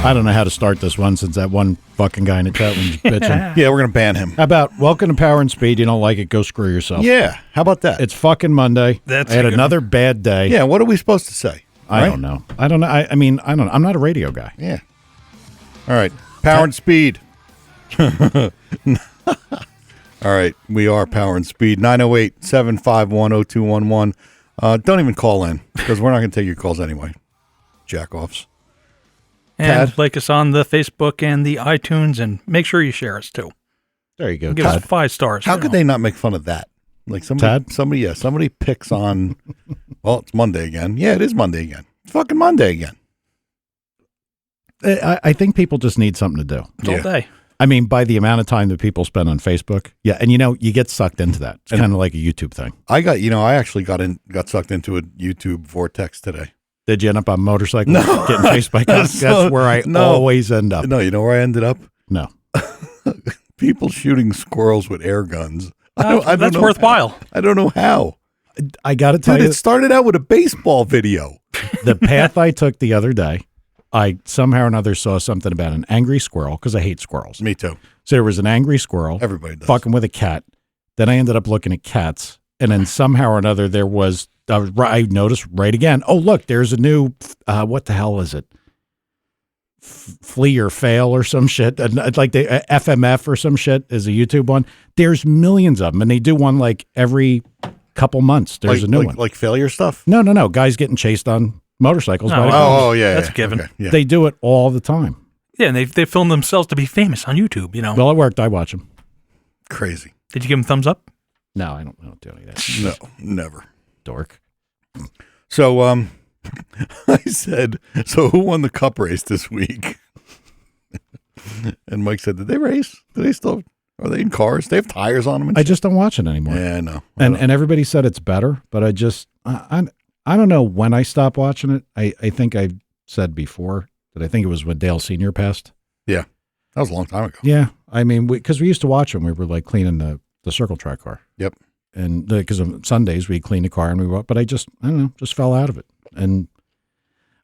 I don't know how to start this one since that one fucking guy in the chat room is bitching. Yeah, we're going to ban him. How about welcome to Power and Speed? You don't like it, go screw yourself. Yeah, how about that? It's fucking Monday. I had another bad day. Yeah, what are we supposed to say? I don't know. I don't know. I mean, I don't know. I'm not a radio guy. Yeah. All right. Power and Speed. All right. We are Power and Speed. 908-751-0211. Don't even call in because we're not going to take your calls anyway. Jack-offs. And Tad? like us on the Facebook and the iTunes, and make sure you share us too. There you go. Give us 5 stars. How could they not make fun of that? Like somebody picks on, well, it's Monday again. Yeah, it is Monday again. It's fucking Monday again. I think people just need something to do. All day. I mean, by the amount of time that people spend on Facebook. Yeah. And you get sucked into that. It's kind of like a YouTube thing. I actually got sucked into a YouTube vortex today. Did you end up on motorcycles getting chased by cops? That's where I always end up. No, you know where I ended up? No. People shooting squirrels with air guns. That's worthwhile. I don't know how. I got to tell you. It started out with a baseball video. The path I took the other day, I somehow or another saw something about an angry squirrel because I hate squirrels. Me too. So there was an angry squirrel. Everybody does. Fucking with a cat. Then I ended up looking at cats. And then somehow or another there was, I noticed right again, oh, look, there's a new, what the hell is it? Flee or Fail or some shit. Like the FMF or some shit is a YouTube one. There's millions of them. And they do one like every couple months. There's a new one. Like failure stuff? No. Guys getting chased on motorcycles. Yeah. That's a given. Okay, yeah. They do it all the time. Yeah, and they film themselves to be famous on YouTube, Well, it worked. I watch them. Crazy. Did you give them thumbs up? No, I don't do any of that. No, never. Dork. So, I said, so who won the cup race this week? And Mike said, did they race? Are they in cars? They have tires on them? I just don't watch it anymore. Yeah, I know. And everybody said it's better, but I don't know when I stopped watching it. I think I said before that I think it was when Dale Sr. passed. Yeah. That was a long time ago. Yeah. I mean, because we used to watch them. We were like cleaning the circle track car. Yep. And because on Sundays we'd clean the car and but I don't know, just fell out of it. And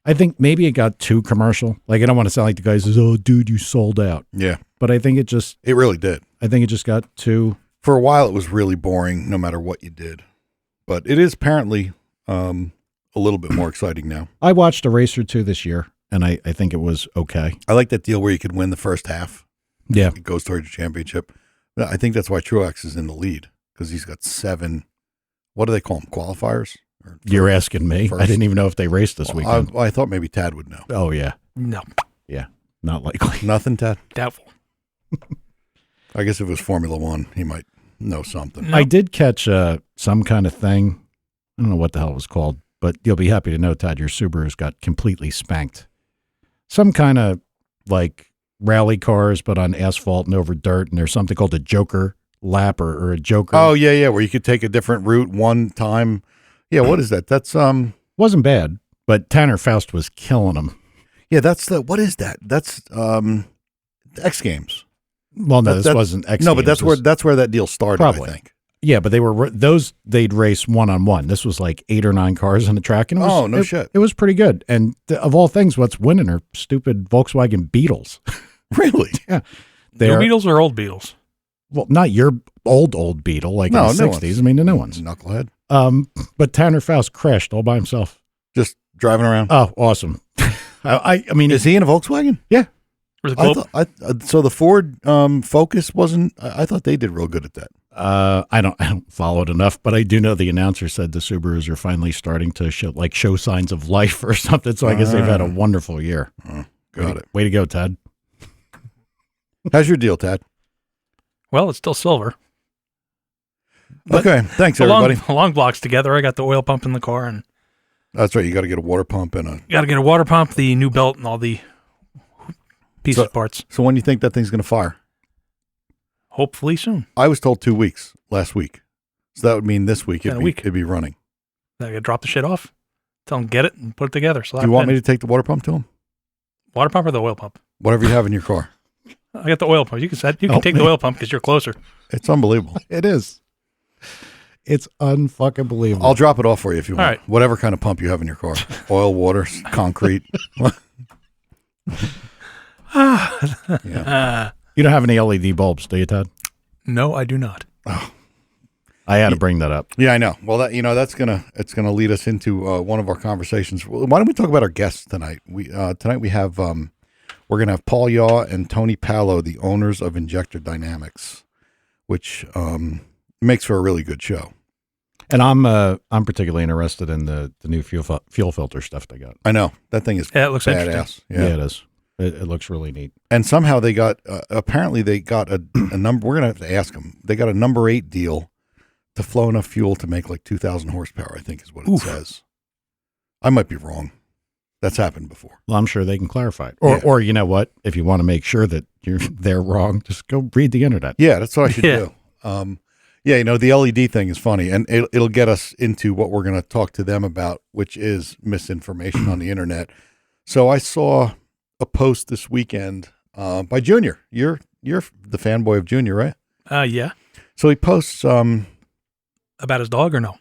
I think maybe it got too commercial. Like, I don't want to sound like the guy says, oh, dude, you sold out. Yeah. But I think it really did. I think it just got too. For a while, it was really boring no matter what you did. But it is apparently a little bit more exciting now. I watched a race or two this year, and I think it was okay. I like that deal where you could win the first half. Yeah. It goes towards the championship. I think that's why Truex is in the lead, because he's got 7, what do they call them, qualifiers? You're asking me. First. I didn't even know if they raced this weekend. I thought maybe Tad would know. Oh, yeah. No. Yeah. Not likely. Nothing, Tad? Doubtful. I guess if it was Formula One, he might know something. No. I did catch some kind of thing. I don't know what the hell it was called, but you'll be happy to know, Todd, your Subarus got completely spanked. Some kind of like rally cars, but on asphalt and over dirt. And there's something called a Joker lap or a Joker. Oh, yeah. Where you could take a different route one time. Yeah. What is that? That's, wasn't bad, but Tanner Faust was killing them. Yeah. What is that? That's, X Games. Well, no, this wasn't X Games. No, but that's where that deal started, probably. I think. Yeah, but they'd race 1-on-1. This was like 8 or 9 cars on the track. And it was, shit. It was pretty good. And of all things, what's winning are stupid Volkswagen Beetles. Really? Yeah. New Beetles or old Beetles? Well, not your old Beetle, like in the 60s. I mean, the new ones. Knucklehead. But Tanner Faust crashed all by himself. Just driving around. Oh, awesome. I mean, is he in a Volkswagen? Yeah. So the Ford Focus wasn't. I thought they did real good at that. I don't follow it enough, but I do know the announcer said the Subarus are finally starting to show signs of life or something. So I guess they've had a wonderful year. Got it. Way to go, Tad. How's your deal, Tad? Well, it's still silver. Okay, thanks everybody. Long blocks together. I got the oil pump in the car, and that's right. You got to get a water pump and a water pump, the new belt, and all the pieces parts. So when do you think that thing's going to fire? Hopefully soon. I was told 2 weeks last week, so that would mean this week it'd be running. I got to drop the shit off, tell them get it and put it together. Do you want me to take the water pump to him? Water pump or the oil pump? Whatever you have in your car. I got the oil pump. You can take the oil pump because you're closer. It's unbelievable. It is. It's unfucking believable. I'll drop it off for you if you want. All right. Whatever kind of pump you have in your car. Oil, water, concrete. Yeah. You don't have any LED bulbs, do you, Todd? No, I do not. I had to bring that up. Yeah, I know. Well, that's gonna lead us into one of our conversations. Why don't we talk about our guests tonight? Tonight we have we're gonna have Paul Yaw and Tony Palo, the owners of Injector Dynamics, which makes for a really good show. And I'm particularly interested in the new fuel filter stuff they got. I know that thing is Yeah, it looks badass. interesting. Yeah, it is. It looks really neat. And somehow they got apparently they got a number. We're gonna have to ask them. They got a number 8 deal to flow enough fuel to make like 2,000 horsepower. I think is what it says. I might be wrong. That's happened before. Well, I'm sure they can clarify it. Or you know what? If you want to make sure that they're wrong, just go read the internet. Yeah, that's what I should do. Yeah, the LED thing is funny, and it'll get us into what we're going to talk to them about, which is misinformation on the internet. So I saw a post this weekend by Junior. You're the fanboy of Junior, right? Yeah. So he posts About his dog or no?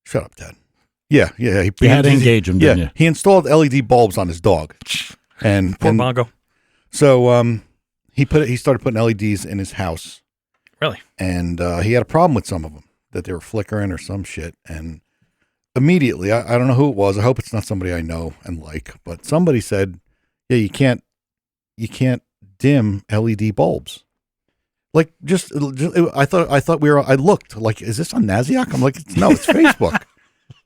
shut up, Dad. Yeah. You had to engage him, didn't you? He installed LED bulbs on his dog, and Poor Mongo. so he started putting LEDs in his house. Really? And he had a problem with some of them, that they were flickering or some shit. And immediately, I don't know who it was. I hope it's not somebody I know and like, but somebody said, yeah, you can't dim LED bulbs. Like I thought I looked like, is this on Naziak? I'm like, no, it's Facebook,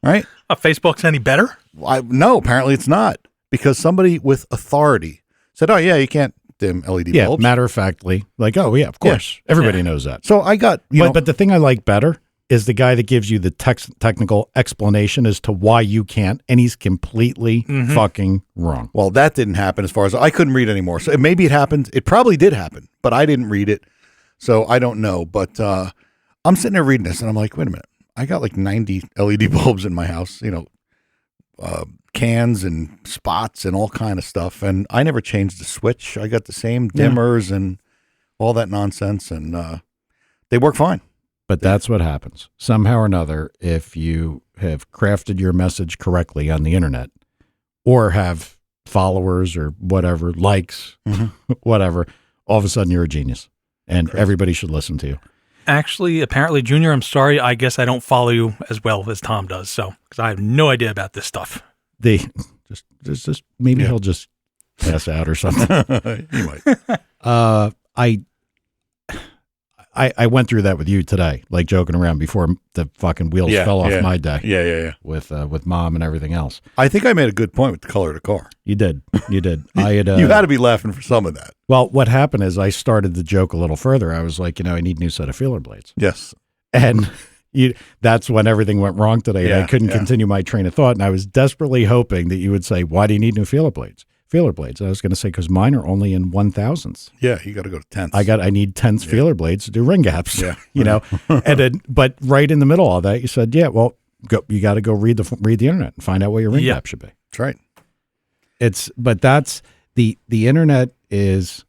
right? Facebook's any better? No, apparently it's not, because somebody with authority said, oh yeah, you can't dim LED Yeah, bulbs. matter of factly, like, oh yeah, of course, everybody knows that. So I got, but the thing I like better is the guy that gives you the technical explanation as to why you can't, and he's completely fucking wrong. Well, that didn't happen as far as I couldn't read anymore. So maybe it happened. It probably did happen, but I didn't read it. So I don't know. But I'm sitting there reading this and I'm like, wait a minute. I got like 90 LED bulbs in my house, cans and spots and all kind of stuff. And I never changed the switch. I got the same dimmers and all that nonsense. And they work fine. But that's what happens. Somehow or another, if you have crafted your message correctly on the internet or have followers or whatever, likes, whatever, all of a sudden you're a genius and everybody should listen to you. Actually, apparently, Junior, I'm sorry. I guess I don't follow you as well as Tom does. So, because I have no idea about this stuff. Just maybe he'll just pass out or something. He might. I went through that with you today, like joking around before the fucking wheels fell off my day. Yeah. With Mom and everything else. I think I made a good point with the color of the car. You did. I had. You had to be laughing for some of that. Well, what happened is I started the joke a little further. I was like, I need a new set of feeler blades. Yes. And that's when everything went wrong today. And I couldn't continue my train of thought. And I was desperately hoping that you would say, why do you need new feeler blades? Feeler blades. I was going to say, because mine are only in 1,000ths. Yeah, you got to go to tenths. I need tenths feeler blades to do ring gaps. Yeah. And then, but right in the middle of all that, you said, yeah, well, you got to go read the internet and find out what your ring gap should be. That's right. But that's the internet is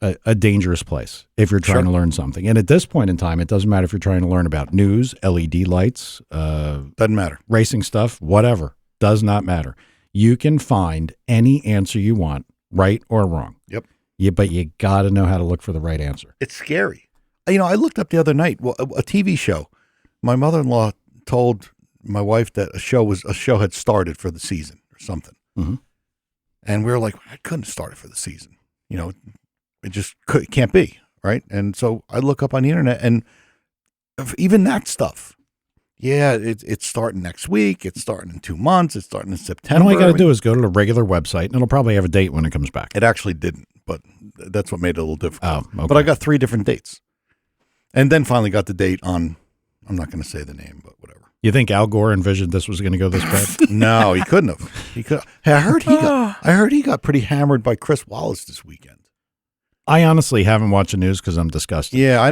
a dangerous place if you're trying to learn something. And at this point in time, it doesn't matter if you're trying to learn about news, LED lights, doesn't matter, racing stuff, whatever, does not matter. You can find any answer you want, right or wrong. Yep. But you got to know how to look for the right answer. It's scary. I looked up the other night, a TV show. My mother-in-law told my wife that a show had started for the season or something. Mm-hmm. And we were like, I couldn't start it for the season. It just can't be, right? And so I look up on the internet, and even that stuff. Yeah, it's starting next week. It's starting in 2 months. It's starting in September. And all you got to do is go to the regular website, and it'll probably have a date when it comes back. It actually didn't, but that's what made it a little difficult. Oh, okay. But I got 3 different dates. And then finally got the date on, I'm not going to say the name, but whatever. You think Al Gore envisioned this was going to go this bad? No, he couldn't have. He could. Hey, I heard he got pretty hammered by Chris Wallace this weekend. I honestly haven't watched the news because I'm disgusted. Yeah,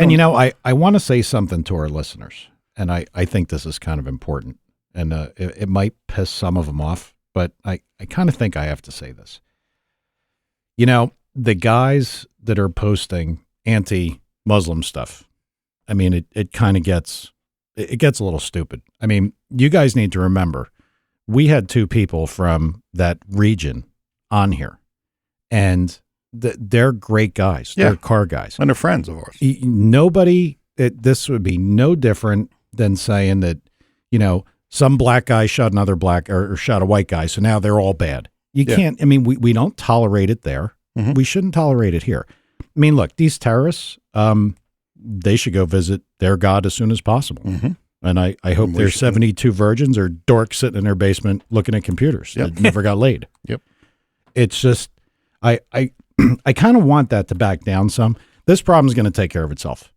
I want to say something to our listeners, and I think this is kind of important, and it might piss some of them off, but I kind of think I have to say this. The guys that are posting anti-Muslim stuff, I mean, it kind of gets a little stupid. I mean, you guys need to remember, we had 2 people from that region on here, and they're great guys. Yeah. They're car guys. And they're friends of ours. This would be no different than saying that, some black guy shot another black or shot a white guy. So now they're all bad. You can't, we don't tolerate it there. Mhm. We shouldn't tolerate it here. I mean, look, these terrorists, they should go visit their God as soon as possible. Mm-hmm. And I hope their 72 virgins are dorks sitting in their basement looking at computers that never got laid. Yep. It's just, I kind of want that to back down some. This problem is going to take care of itself.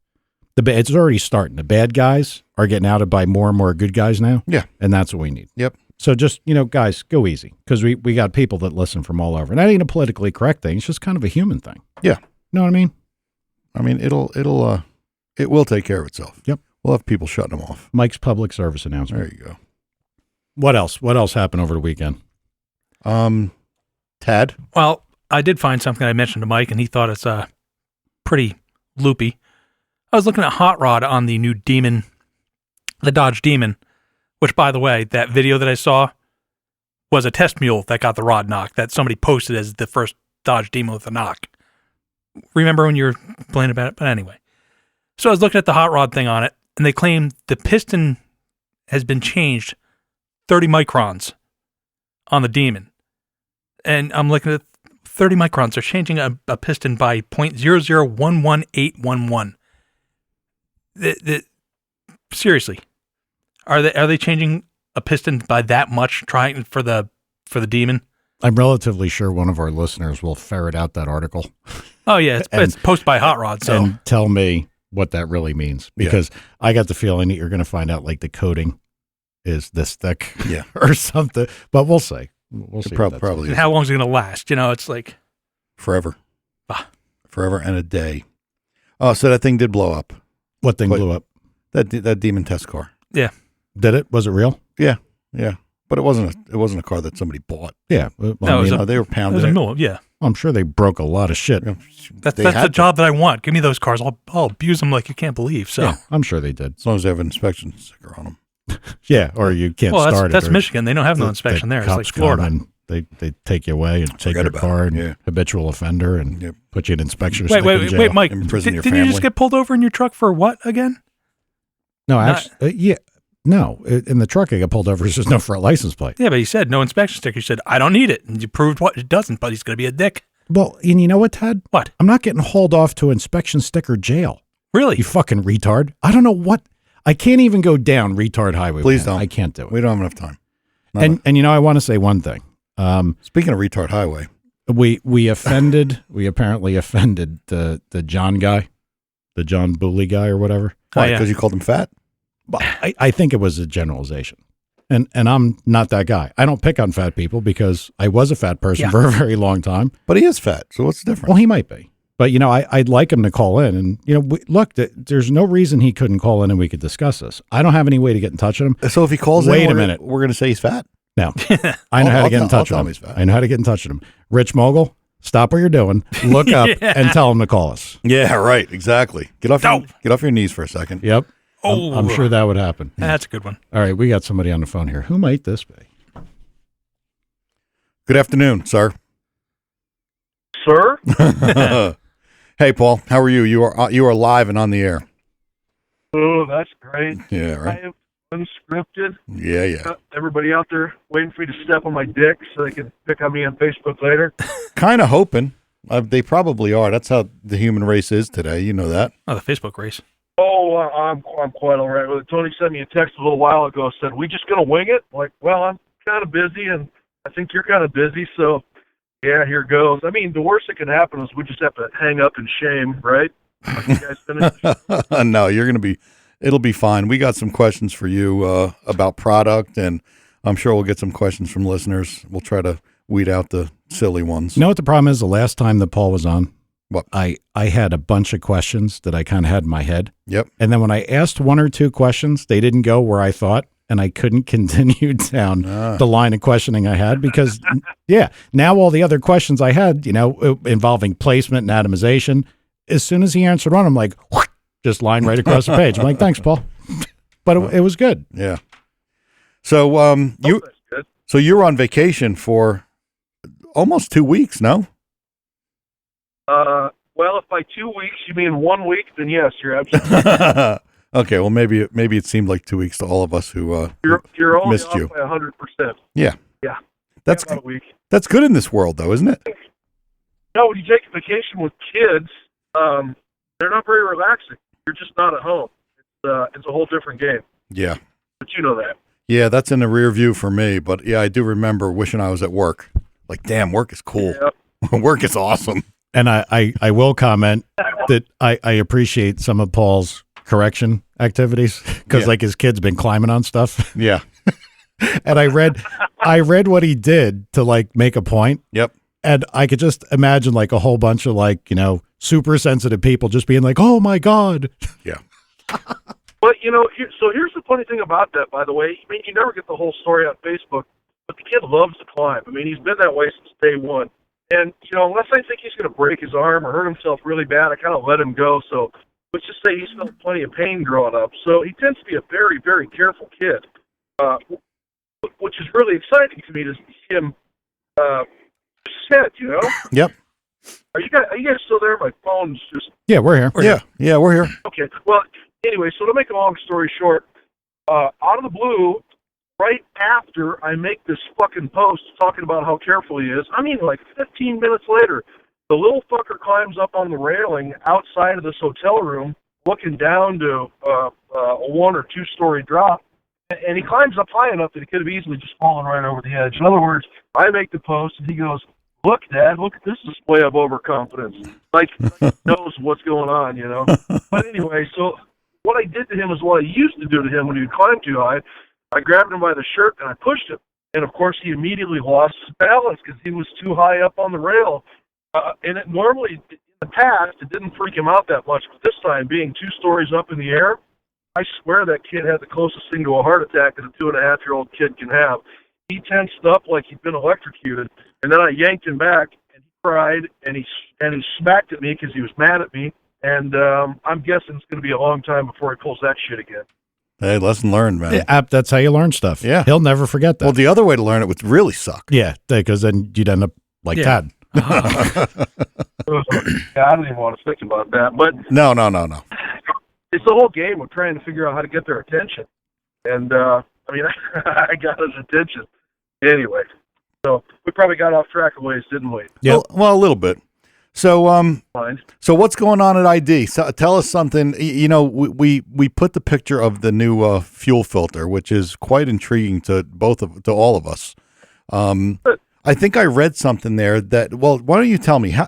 It's already starting. The bad guys are getting outed by more and more good guys now. Yeah. And that's what we need. Yep. So just, guys, go easy, because we got people that listen from all over. And that ain't a politically correct thing. It's just kind of a human thing. Yeah. You know what I mean? I mean, it will take care of itself. Yep. We'll have people shutting them off. Mike's public service announcement. There you go. What else? What else happened over the weekend? Tad? Well, I did find something I mentioned to Mike, and he thought it's pretty loopy. I was looking at hot rod on the new Demon, the Dodge Demon, which, by the way, that video that I saw was a test mule that got the rod knock that somebody posted as the first Dodge Demon with a knock. Remember when you were complaining about it? But anyway. So I was looking at the hot rod thing on it, and they claim the piston has been changed 30 microns on the Demon. And I'm looking at 30 microns. They're changing a piston by 0.0011811. Seriously, are they changing a piston by that much? Trying for the Demon? I'm relatively sure one of our listeners will ferret out that article. Oh yeah, it's posted by Hot Rod, so and tell me what that really means, because I got the feeling that you're going to find out like the coating is this thick, or something. But we'll see. We'll see. Probably. And how long is it going to last? It's like forever, forever and a day. Oh, so that thing did blow up. What thing blew up? That Demon test car. Yeah. Did it? Was it real? Yeah. But it wasn't a car that somebody bought. Yeah. No, they were pounding it. Was it. a mule, yeah. I'm sure they broke a lot of shit. That's the job that I want. Give me those cars. I'll abuse them like you can't believe. So yeah, I'm sure they did. As long as they have an inspection sticker on them. Yeah, or you can't start it. That's Michigan. They don't have no inspection there. It's like Florida. And they take you away and take your car and habitual offender and put you in inspection. Wait, Mike. Imprison your didn't you just get pulled over in your truck for what again? No, actually, no. In the truck I got pulled over. There's just no front license plate. Yeah, but he said no inspection sticker. You said, I don't need it. And you proved what it doesn't, but he's going to be a dick. Well, and you know what, Ted? What? I'm not getting hauled off to inspection sticker jail. Really? You fucking retard. I don't know what. I can't even go down retard highway. Please don't. I can't do it. We don't have enough time. And I want to say one thing. Speaking of retard highway. We apparently offended the John guy, the John Booley guy or whatever. Why? Because you called him fat? I think it was a generalization. And I'm not that guy. I don't pick on fat people because I was a fat person for a very long time. But he is fat, so what's the difference? Well, he might be. But, I'd like him to call in. And, look, there's no reason he couldn't call in and we could discuss this. I don't have any way to get in touch with him. So if he calls Wait a minute. We're going to say he's fat? No. I know how to get in touch with him. I know how to get in touch with him. Rich Mogul, stop what you're doing. Look up and tell him to call us. Yeah, right. Exactly. Get off your knees for a second. Yep. Oh, I'm sure that would happen. That's a good one. All right, we got somebody on the phone here. Who might this be? Good afternoon, sir. Sir? Hey, Paul. How are you? You are live and on the air. Oh, that's great. Yeah, right. I am unscripted. Yeah. Everybody out there waiting for you to step on my dick so they can pick on me on Facebook later. Kind of hoping. They probably are. That's how the human race is today. You know that. Oh, the Facebook race. Oh, I'm quite all right with it. Tony sent me a text a little while ago, said, we just going to wing it? Like, well, I'm kind of busy, and I think you're kind of busy, so, yeah, here goes. I mean, the worst that can happen is we just have to hang up in shame, right? Like you guys finish? No, it'll be fine. We got some questions for you about product, and I'm sure we'll get some questions from listeners. We'll try to weed out the silly ones. You know what the problem is? The last time that Paul was on, what? I had a bunch of questions that I kind of had in my head. Yep. And then when I asked one or two questions, they didn't go where I thought, and I couldn't continue down the line of questioning I had because, now all the other questions I had, involving placement and atomization, as soon as he answered one, I'm like, just line right across the page. I'm like, thanks, Paul. But it was good. Yeah. So you were on vacation for almost 2 weeks, no? Well, if by 2 weeks you mean 1 week, then yes, you're absolutely. Okay, well maybe it seemed like 2 weeks to all of us who You're only missed off you. by 100%. Yeah, Yeah, that's about a week. that's good in this world, though, isn't it? No, when you take a vacation with kids, they're not very relaxing. You're just not at home. It's a whole different game. Yeah, But you know that. yeah, that's in the rear view for me. But yeah, I do remember wishing I was at work. Like, damn, work is cool. Yeah. Work is awesome. And I will comment that I appreciate some of Paul's correction activities because like his kid's been climbing on stuff. Yeah. And I read what he did to like make a point. Yep. And I could just imagine like a whole bunch of like, super sensitive people just being like, oh my God. Yeah. But, so here's the funny thing about that, by the way. I mean, you never get the whole story on Facebook, but the kid loves to climb. I mean, he's been that way since day one. And, unless I think he's going to break his arm or hurt himself really bad, I kind of let him go. So let's just say he's felt plenty of pain growing up. So he tends to be a very, very careful kid, which is really exciting to me to see him set, Yep. Are you guys still there? My phone's just... Yeah, we're here. Yeah, we're here. Okay. Well, anyway, so to make a long story short, out of the blue, right after I make this fucking post talking about how careful he is, I mean, like 15 minutes later, the little fucker climbs up on the railing outside of this hotel room, looking down to a 1 or 2 story drop, and he climbs up high enough that he could have easily just fallen right over the edge. In other words, I make the post, and he goes, "Look, Dad, look at this display of overconfidence." Like, knows what's going on, But anyway, so what I did to him is what I used to do to him when he would climb too high. I grabbed him by the shirt and I pushed him. And of course, he immediately lost his balance because he was too high up on the rail. And it normally, in the past, it didn't freak him out that much. But this time, being 2 stories up in the air, I swear that kid had the closest thing to a heart attack that a 2.5-year-old kid can have. He tensed up like he'd been electrocuted. And then I yanked him back, and he cried, and he smacked at me because he was mad at me. And I'm guessing it's going to be a long time before he pulls that shit again. Hey, lesson learned, man. Yeah, that's how you learn stuff. Yeah. He'll never forget that. Well, the other way to learn it would really suck. Yeah, because then you'd end up like Todd. Yeah, I don't even want to think about that. But No. it's the whole game of trying to figure out how to get their attention. And, I I got his attention. Anyway, so we probably got off track a ways, didn't we? Yeah. Well, a little bit. So, Fine. so what's going on at ID? So, tell us something. We put the picture of the new fuel filter, which is quite intriguing to all of us. I think I read something there that. Well, why don't you tell me how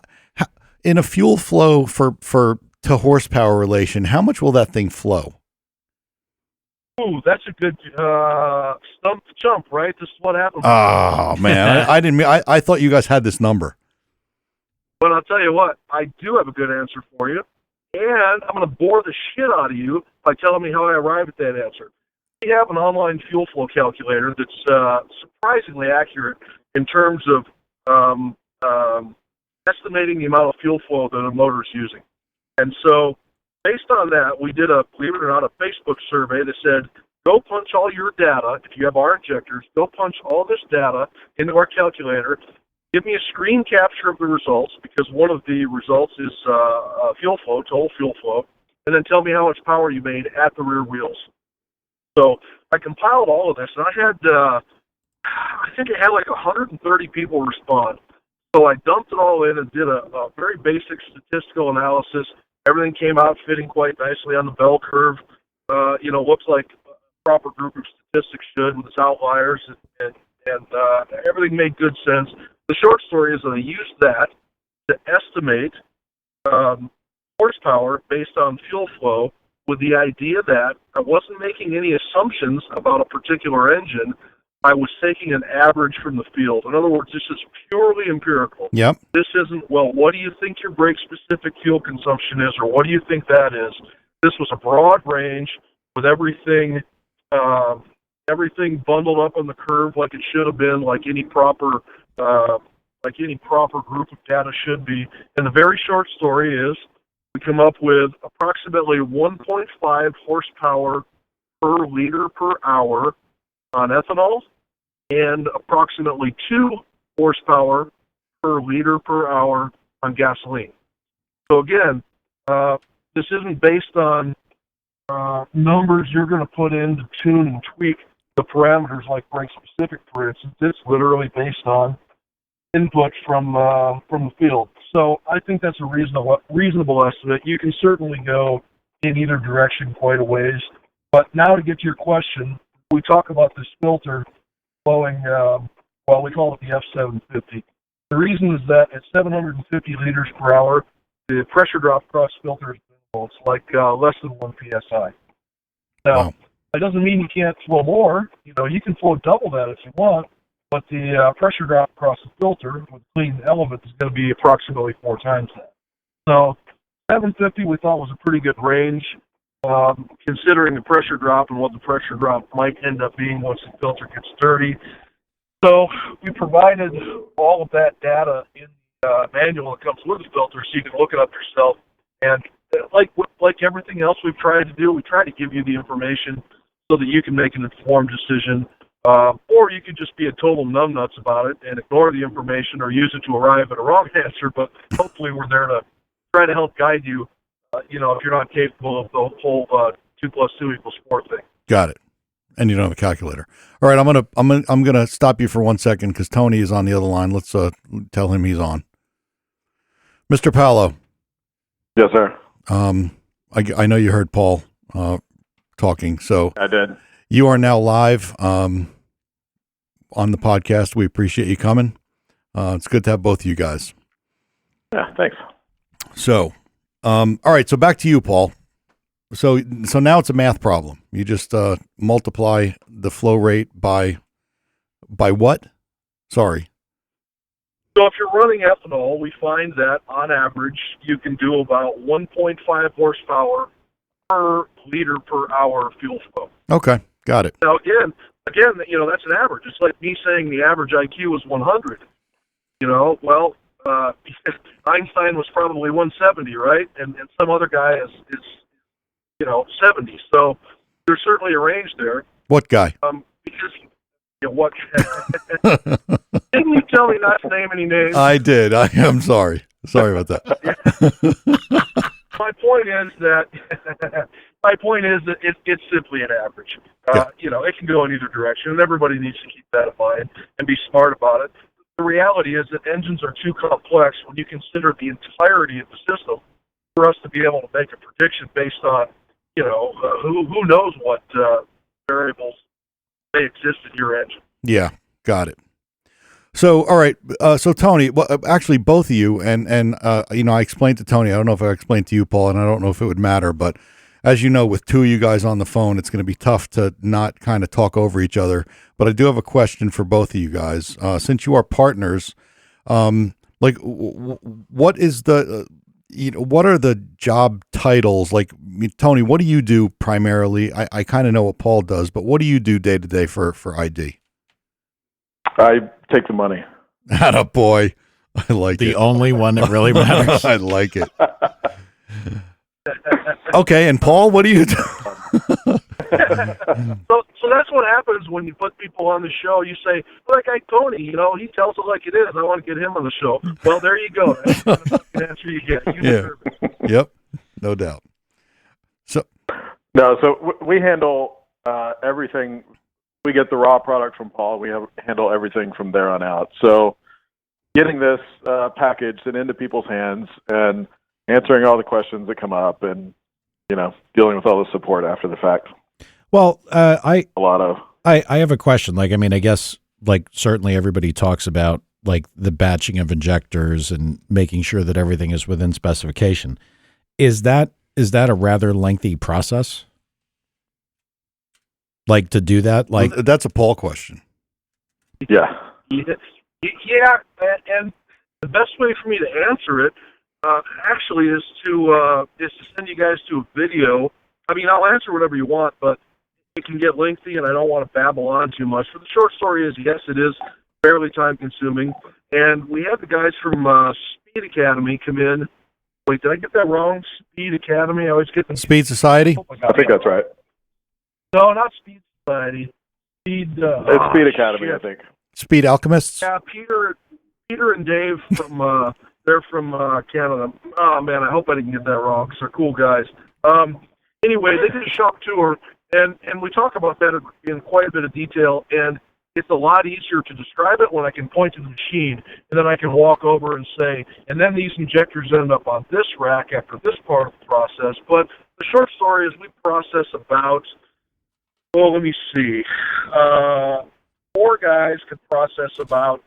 in a fuel flow to horsepower relation, how much will that thing flow? Ooh, that's a good stump to chump, right? This is what happens. Oh man, I didn't. I thought you guys had this number. But I'll tell you what, I do have a good answer for you, and I'm going to bore the shit out of you by telling me how I arrived at that answer. We have an online fuel flow calculator that's surprisingly accurate in terms of estimating the amount of fuel flow that a motor is using. And so, based on that, we did believe it or not, a Facebook survey that said, go punch all your data. If you have our injectors, go punch all this data into our calculator. Give me a screen capture of the results, because one of the results is fuel flow, total fuel flow, and then tell me how much power you made at the rear wheels. So I compiled all of this, and I think I had like 130 people respond. So I dumped it all in and did a very basic statistical analysis. Everything came out fitting quite nicely on the bell curve. Looks like a proper group of statistics should, with its outliers, and everything made good sense. The short story is that I used that to estimate horsepower based on fuel flow, with the idea that I wasn't making any assumptions about a particular engine. I was taking an average from the field. In other words, this is purely empirical. Yep. This isn't, well, what do you think your brake-specific fuel consumption is, or what do you think that is? This was a broad range with everything bundled up on the curve like it should have been, like any proper group of data should be. And the very short story is we come up with approximately 1.5 horsepower per liter per hour on ethanol, and approximately 2 horsepower per liter per hour on gasoline. So again, this isn't based on numbers you're going to put in to tune and tweak the parameters like brake specific, for instance. It's literally based on input from the field. So I think that's a reasonable estimate. You can certainly go in either direction quite a ways. But now to get to your question, we talk about this filter flowing, we call it the F750. The reason is that at 750 liters per hour, the pressure drop across the filter is minimal. It's like less than 1 psi. Now, that doesn't mean you can't flow more. You know, you can flow double that if you want, but the pressure drop across the filter with clean element is going to be approximately 4 times that. So 750 we thought was a pretty good range, considering the pressure drop and what the pressure drop might end up being once the filter gets dirty. So we provided all of that data in the manual that comes with the filter, so you can look it up yourself. And like everything else we've tried to do, we try to give you the information so that you can make an informed decision. Or you could just be a total numbnuts about it and ignore the information or use it to arrive at a wrong answer. But hopefully we're there to try to help guide you, if you're not capable of the whole 2 + 2 = 4 thing. Got it. And you don't have a calculator. All right, I'm gonna stop you for 1 second because Tony is on the other line. Let's tell him he's on. Mr. Palo. Yes, sir. I know you heard Paul talking, so I did. You are now live on the podcast. We appreciate you coming. It's good to have both of you guys. Yeah, thanks. So, all right. So back to you, Paul. So now it's a math problem. You just multiply the flow rate by what? Sorry. So if you're running ethanol, we find that on average you can do about 1.5 horsepower per liter per hour fuel flow. Okay, got it. Now again, that's an average. It's like me saying the average IQ was 100. Einstein was probably 170, right? And some other guy is 70. So there's certainly a range there. What guy? What? Didn't you tell me not to name any names? I did. I am sorry. Sorry about that. My point is that it's simply an average. It can go in either direction, and everybody needs to keep that in mind and be smart about it. The reality is that engines are too complex when you consider the entirety of the system for us to be able to make a prediction based on, who knows what variables may exist in your engine. Yeah, got it. So, all right. So Tony, well, actually both of you, and I explained to Tony, I don't know if I explained to you, Paul, and I don't know if it would matter, but as you know, with 2 of you guys on the phone, it's going to be tough to not kind of talk over each other. But I do have a question for both of you guys. Since you are partners, what is what are the job titles? Like, Tony, what do you do primarily? I kind of know what Paul does, but what do you do day to day for ID? I take the money. Atta boy. I like the it. only one that really matters. I like it. Okay, and Paul, what do you do? So that's what happens when you put people on the show. You say, like Tony, he tells it like it is. I want to get him on the show. Well, there you go. That's the answer you get. You deserve it. Yep, no doubt. So we handle everything. We get the raw product from Paul. We handle everything from there on out. So getting this packaged and into people's hands and answering all the questions that come up and, dealing with all the support after the fact. Well, I have a question. I guess certainly everybody talks about the batching of injectors and making sure that everything is within specification. Is that a rather lengthy process? To do that? That's a Paul question. Yeah. Yeah, and the best way for me to answer it actually is to send you guys to a video. I'll answer whatever you want, but it can get lengthy, and I don't want to babble on too much. But the short story is, yes, it is fairly time-consuming, and we had the guys from Speed Academy come in. Wait, did I get that wrong? Speed Academy? I always get them. Speed Society? I think that's right. No, not Speed Society. It's Speed Academy, shit. I think. Speed Alchemists? Yeah, Peter and Dave from They're from Canada. Oh, man, I hope I didn't get that wrong because they're cool guys. Anyway, they did a shop tour, and we talk about that in quite a bit of detail, and it's a lot easier to describe it when I can point to the machine, and then I can walk over and say, and then these injectors end up on this rack after this part of the process. But the short story is we process about, let me see, 4 guys could process about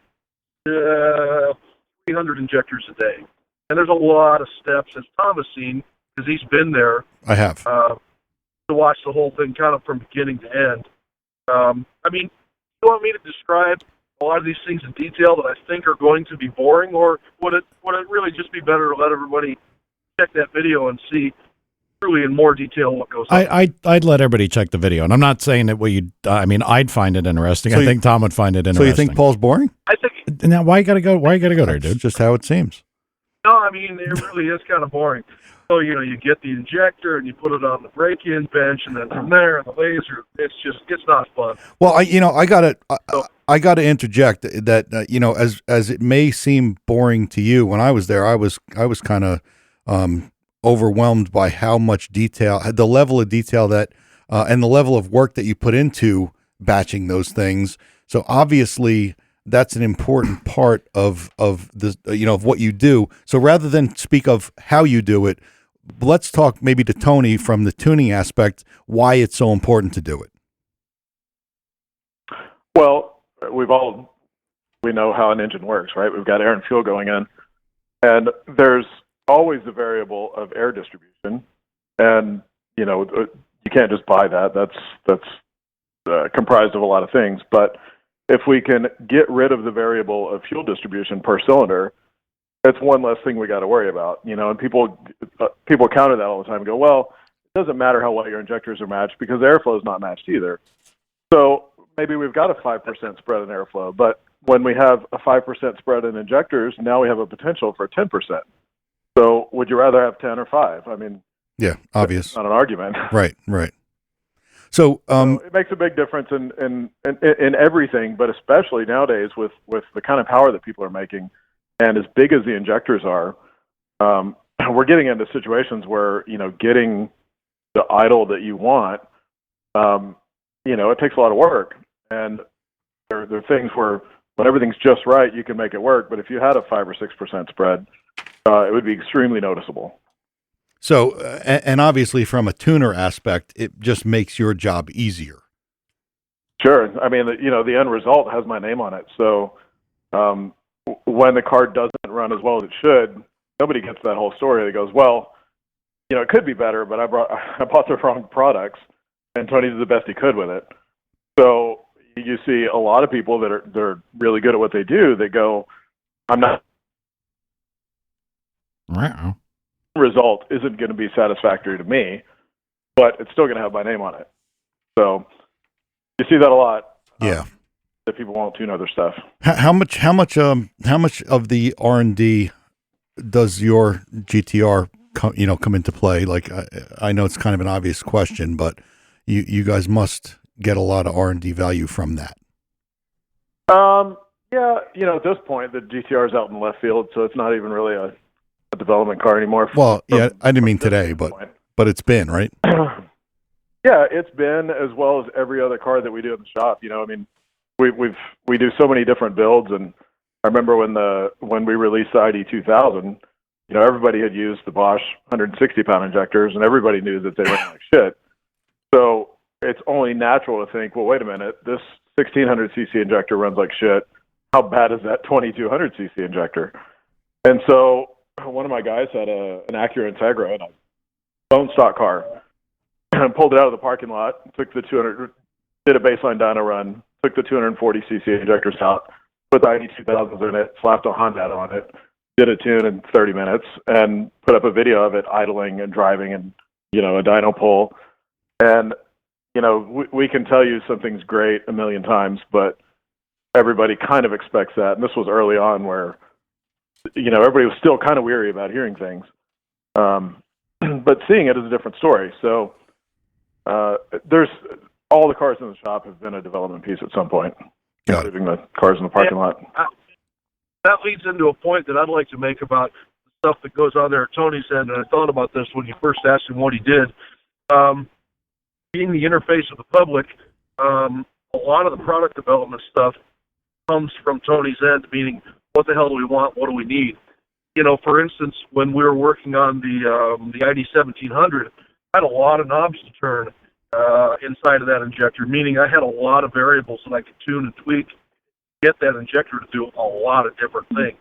300 injectors a day. And there's a lot of steps, as Tom has seen, because he's been there. I have. To watch the whole thing kind of from beginning to end. I mean, you want me to describe a lot of these things in detail that I think are going to be boring, or would it really just be better to let everybody check that video and see truly in more detail what goes on? I'd let everybody check the video, and I'm not saying that I'd find it interesting. So I think Tom would find it interesting. So you think Paul's boring? I think. Now, why you gotta go there, dude? Just how it seems. No, I mean, it really is kind of boring. So, you get the injector and you put it on the break-in bench, and then from there, the laser, it's not fun. Well, I gotta interject that, as it may seem boring to you, when I was there, I was kind of overwhelmed by how much detail, the level of detail that, and the level of work that you put into batching those things. So obviously that's an important part of the, of what you do. So rather than speak of how you do it, let's talk maybe to Tony from the tuning aspect, why it's so important to do it. Well, we know how an engine works, right? We've got air and fuel going in, and there's always the variable of air distribution, and you can't just buy that. That's comprised of a lot of things. But if we can get rid of the variable of fuel distribution per cylinder, that's one less thing we got to worry about. And people counter that all the time and go, well, it doesn't matter how well your injectors are matched because the airflow is not matched either. So maybe we've got a 5% spread in airflow, but when we have a 5% spread in injectors, now we have a potential for 10%. So would you rather have 10 or 5? I mean, yeah, obvious. Not an argument. Right. So it makes a big difference in everything, but especially nowadays with the kind of power that people are making, and as big as the injectors are, we're getting into situations where getting the idle that you want, it takes a lot of work, and there are things where when everything's just right, you can make it work. But if you had a 5 or 6% spread, it would be extremely noticeable. So, and obviously from a tuner aspect, it just makes your job easier. Sure. I mean, the end result has my name on it. So when the car doesn't run as well as it should, nobody gets that whole story. That goes, well, it could be better, but I bought the wrong products, and Tony did the best he could with it. So you see a lot of people they're really good at what they do. They go, I'm not. Wow. Result isn't going to be satisfactory to me, but it's still going to have my name on it. So you see that a lot. Yeah. That people won't tune other stuff. How much of the R&D does your GTR come into play? Like I know it's kind of an obvious question, but you guys must get a lot of R&D value from that. Yeah, at this point the GTR is out in left field, so it's not even really a development car anymore. Well, yeah, I didn't mean today, but it's been, right? Yeah, it's been, as well as every other car that we do in the shop. I mean, we do so many different builds, and I remember when we released the ID 2000, everybody had used the Bosch 160-pound injectors, and everybody knew that they ran like shit. So it's only natural to think, well, wait a minute, this 1600cc injector runs like shit. How bad is that 2200cc injector? And so one of my guys had an Acura Integra and a bone stock car, and pulled it out of the parking lot, took the 200, did a baseline dyno run, took the 240cc injectors out, put the ID 2000s in it, slapped a Honda on it, did a tune in 30 minutes, and put up a video of it idling and driving and, a dyno pull. And, we can tell you something's great a million times, but everybody kind of expects that. And this was early on where, everybody was still kind of weary about hearing things. But seeing it is a different story. So there's all the cars in the shop have been a development piece at some point, including the cars in the parking lot. that leads into a point that I'd like to make about the stuff that goes on there at Tony's end, and I thought about this when you first asked him what he did. Being the interface of the public, a lot of the product development stuff comes from Tony's end, meaning what the hell do we want, what do we need? You know, for instance, when we were working on the ID 1700, I had a lot of knobs to turn inside of that injector, meaning I had a lot of variables that I could tune and tweak, get that injector to do a lot of different things.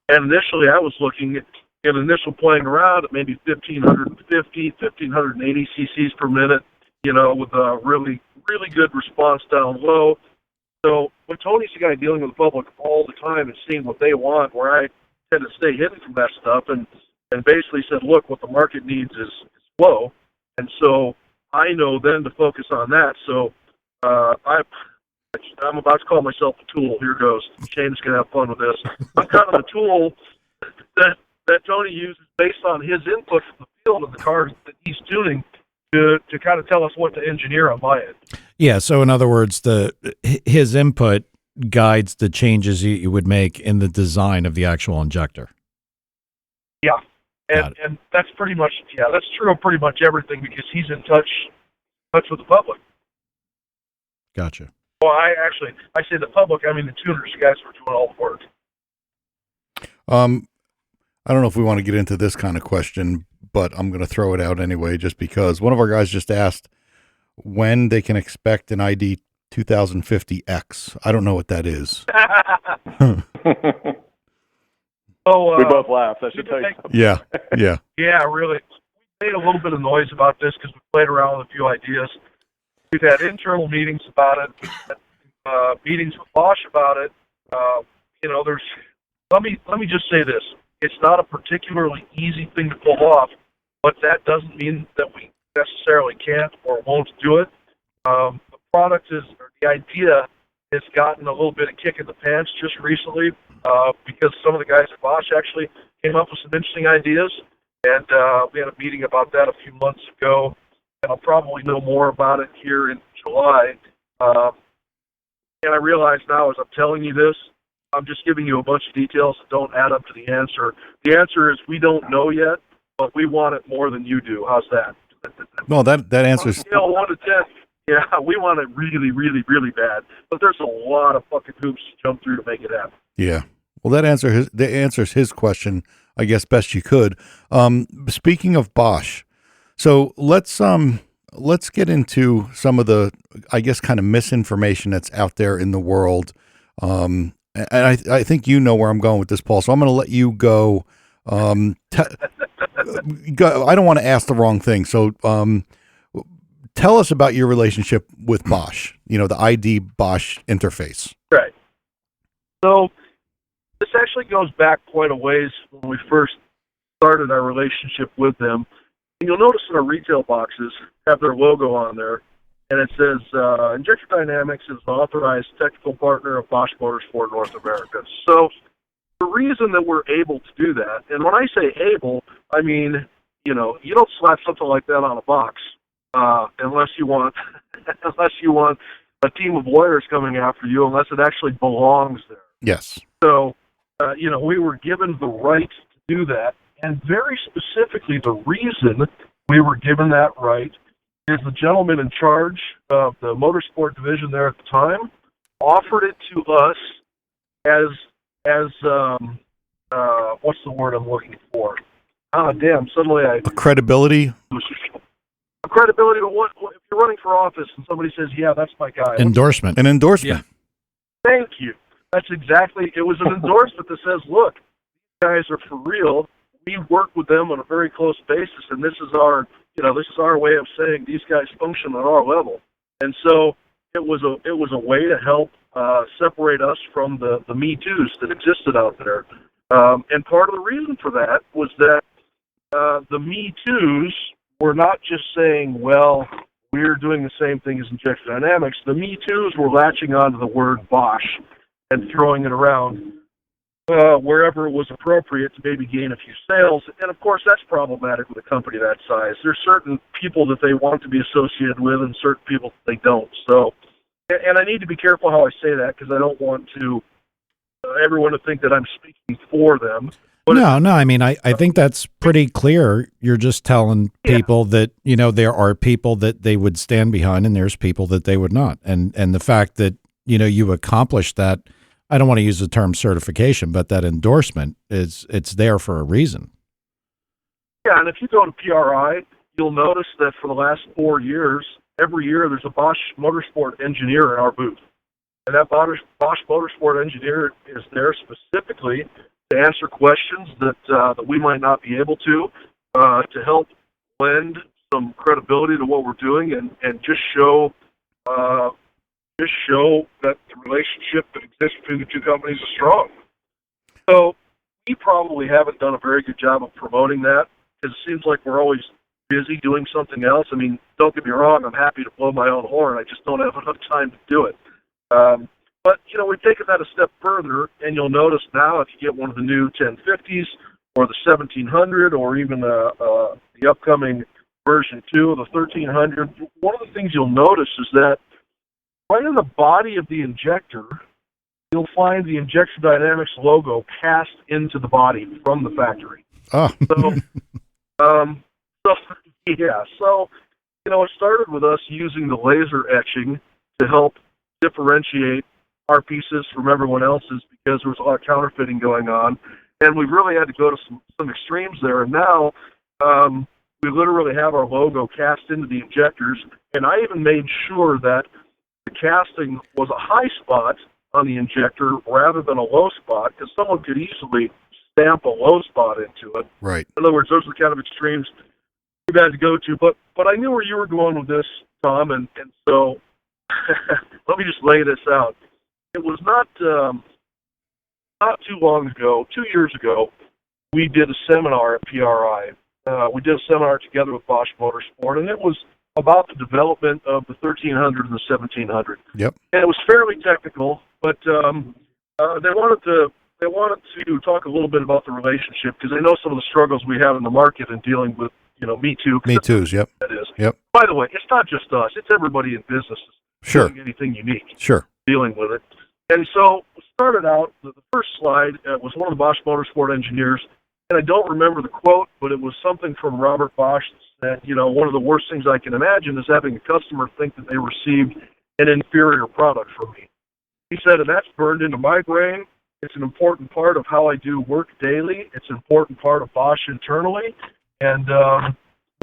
And initially I was looking at initial playing around at maybe 1,550, 1,580 cc's per minute, you know, with a really, really good response down low. So when Tony's the guy dealing with the public all the time and seeing what they want, where I tend to stay hidden from that stuff, and basically said, look, what the market needs is flow. And so I know then to focus on that. So I'm about to call myself a tool. Here goes. Shane's going to have fun with this. I'm kind of the tool that Tony uses based on his input from the field of the cars that he's tuning to kind of tell us what to engineer on my end. Yeah, so in other words, his input guides the changes you would make in the design of the actual injector. Yeah, and that's pretty much, that's true of pretty much everything because he's in touch with the public. Gotcha. Well, I say the public, I mean the tuners, guys who are doing all the work. I don't know if we want to get into this kind of question, but I'm going to throw it out anyway, just because one of our guys just asked when they can expect an ID 2050X. I don't know what that is. We both laughed. I should tell you something. Yeah. Yeah, really. We made a little bit of noise about this because we played around with a few ideas. We've had internal meetings about it, meetings with Bosch about it. You know, let me just say this. It's not a particularly easy thing to pull off, but that doesn't mean that we necessarily can't or won't do it. The product the idea has gotten a little bit of kick in the pants just recently because some of the guys at Bosch actually came up with some interesting ideas, and we had a meeting about that a few months ago, and I'll probably know more about it here in July. And I realize now as I'm telling you this, I'm just giving you a bunch of details that don't add up to the answer. The answer is we don't know yet, but we want it more than you do. How's that? No, that answers. 1 to 10. Yeah, we want it really, really, really bad. But there's a lot of fucking hoops to jump through to make it happen. Yeah. Well, that answers his question, I guess, best you could. Speaking of Bosch, so let's get into some of the, I guess, kind of misinformation that's out there in the world. And I think you know where I'm going with this, Paul. So I'm going to let you go. I don't want to ask the wrong thing. So tell us about your relationship with Bosch, you know, the ID Bosch interface. Right. So this actually goes back quite a ways when we first started our relationship with them. And you'll notice in our retail boxes have their logo on there, and it says Injector Dynamics is an authorized technical partner of Bosch Motorsport North America. So the reason that we're able to do that, and when I say able, I mean, you know, you don't slap something like that on a box unless you want a team of lawyers coming after you, unless it actually belongs there. Yes. So, you know, we were given the right to do that, and very specifically the reason we were given that right is the gentleman in charge of the motorsport division there at the time offered it to us as what's the word I'm looking for? Suddenly a credibility. A credibility to what? If you're running for office and somebody says, "Yeah, that's my guy." Endorsement. An endorsement. Yeah. Thank you. That's exactly. It was an endorsement that says, "Look, these guys are for real. We work with them on a very close basis, and this is our way of saying these guys function on our level." And so it was a way to help separate us from the Me Too's that existed out there. And part of the reason for that was that the Me Too's were not just saying, well, we're doing the same thing as Injector Dynamics. The Me Too's were latching onto the word Bosch and throwing it around wherever it was appropriate to maybe gain a few sales. And, of course, that's problematic with a company that size. There's certain people that they want to be associated with and certain people that they don't. So, and I need to be careful how I say that because I don't want to everyone to think that I'm speaking for them. But No. I mean, I think that's pretty clear. You're just telling people that, you know, there are people that they would stand behind and there's people that they would not. And the fact that, you know, you accomplished that, I don't want to use the term certification, but that endorsement it's there for a reason. Yeah, and if you go to PRI, you'll notice that for the last 4 years, every year there's a Bosch Motorsport engineer in our booth. And that Bosch Motorsport engineer is there specifically to answer questions that we might not be able to help lend some credibility to what we're doing and just show that the relationship that exists between the two companies is strong. So we probably haven't done a very good job of promoting that because it seems like we're always busy doing something else. I mean, don't get me wrong, I'm happy to blow my own horn. I just don't have enough time to do it. But, you know, we've taken that a step further, and you'll notice now if you get one of the new 1050s or the 1700 or even the upcoming version 2 of the 1300, one of the things you'll notice is that right in the body of the injector, you'll find the Injector Dynamics logo cast into the body from the factory. Oh. So, you know, it started with us using the laser etching to help differentiate our pieces from everyone else's because there was a lot of counterfeiting going on, and we really had to go to some extremes there. And now we literally have our logo cast into the injectors, and I even made sure that the casting was a high spot on the injector rather than a low spot, because someone could easily stamp a low spot into it. Right. In other words, those are the kind of extremes we've had to go to. But I knew where you were going with this, Tom, and so let me just lay this out. It was not too long ago, 2 years ago, we did a seminar at PRI. We did a seminar together with Bosch Motorsport, and it was about the development of the 1300 and the 1700. Yep. And it was fairly technical, but they wanted to talk a little bit about the relationship because they know some of the struggles we have in the market in dealing with, you know, Me Too. Me Too's, yep. That is. Yep. By the way, it's not just us; it's everybody in business Sure. doing anything unique. Sure. Dealing with it. And so we started out, the first slide was one of the Bosch Motorsport engineers, and I don't remember the quote, but it was something from Robert Bosch that said, you know, one of the worst things I can imagine is having a customer think that they received an inferior product from me. He said, and that's burned into my brain. It's an important part of how I do work daily. It's an important part of Bosch internally. And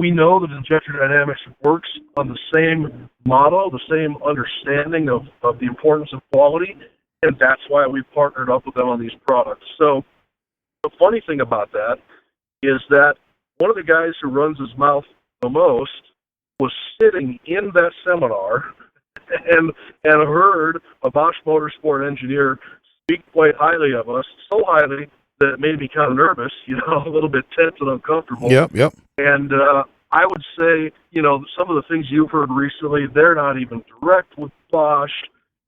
we know that Injector Dynamics works on the same model, the same understanding of the importance of quality, and that's why we've partnered up with them on these products. So the funny thing about that is that one of the guys who runs his mouth the most was sitting in that seminar and heard a Bosch Motorsport engineer speak quite highly of us, so highly that it made me kind of nervous, you know, a little bit tense and uncomfortable. Yep. And I would say, you know, some of the things you've heard recently, they're not even direct with Bosch.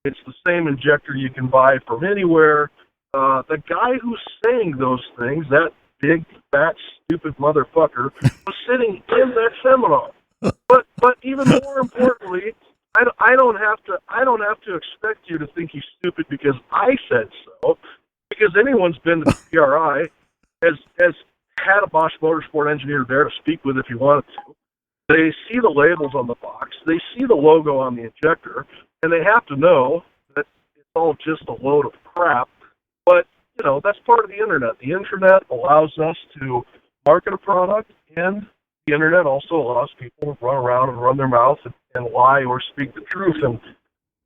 It's the same injector you can buy from anywhere. The guy who's saying those things, that big, fat, stupid motherfucker, was sitting in that seminar. But even more importantly, I don't have to expect you to think he's stupid because I said so. Because anyone's been to PRI has had a Bosch Motorsport engineer there to speak with if he wanted to. They see the labels on the box, they see the logo on the injector, and they have to know that it's all just a load of crap. But, you know, that's part of the internet. The internet allows us to market a product, and the internet also allows people to run around and run their mouth and lie or speak the truth. And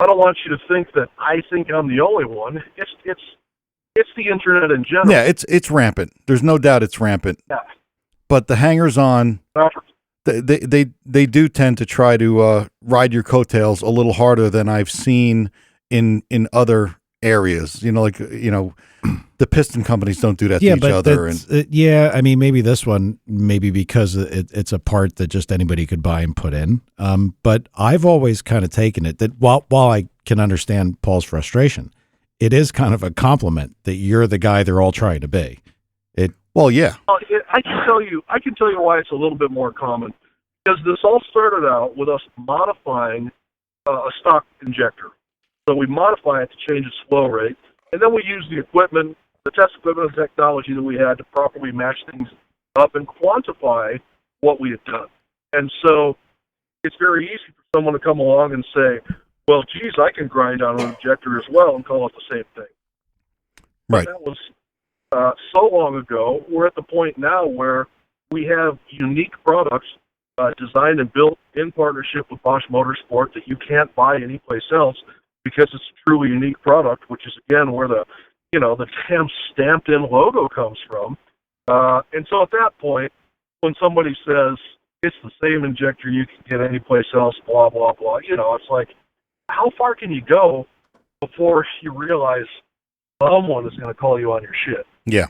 I don't want you to think that I think I'm the only one. It's the internet in general. Yeah, it's rampant. There's no doubt it's rampant. Yeah. But the hangers-on, they do tend to try to ride your coattails a little harder than I've seen in other areas. You know, like, you know, the piston companies don't do that to each other. Yeah, I mean, maybe this one, maybe because it's a part that just anybody could buy and put in. But I've always kind of taken it that while I can understand Paul's frustration, it is kind of a compliment that you're the guy they're all trying to be. Well, yeah. I can tell you why it's a little bit more common. Because this all started out with us modifying a stock injector. So we modify it to change its flow rate. And then we used the equipment, the test equipment and technology that we had to properly match things up and quantify what we had done. And so it's very easy for someone to come along and say, well, geez, I can grind on an injector as well and call it the same thing. Right. That was so long ago. We're at the point now where we have unique products designed and built in partnership with Bosch Motorsport that you can't buy anyplace else because it's a truly unique product, which is, again, where the damn stamped-in logo comes from. And so at that point, when somebody says, it's the same injector you can get anyplace else, blah, blah, blah, it's like, how far can you go before you realize someone is going to call you on your shit? Yeah.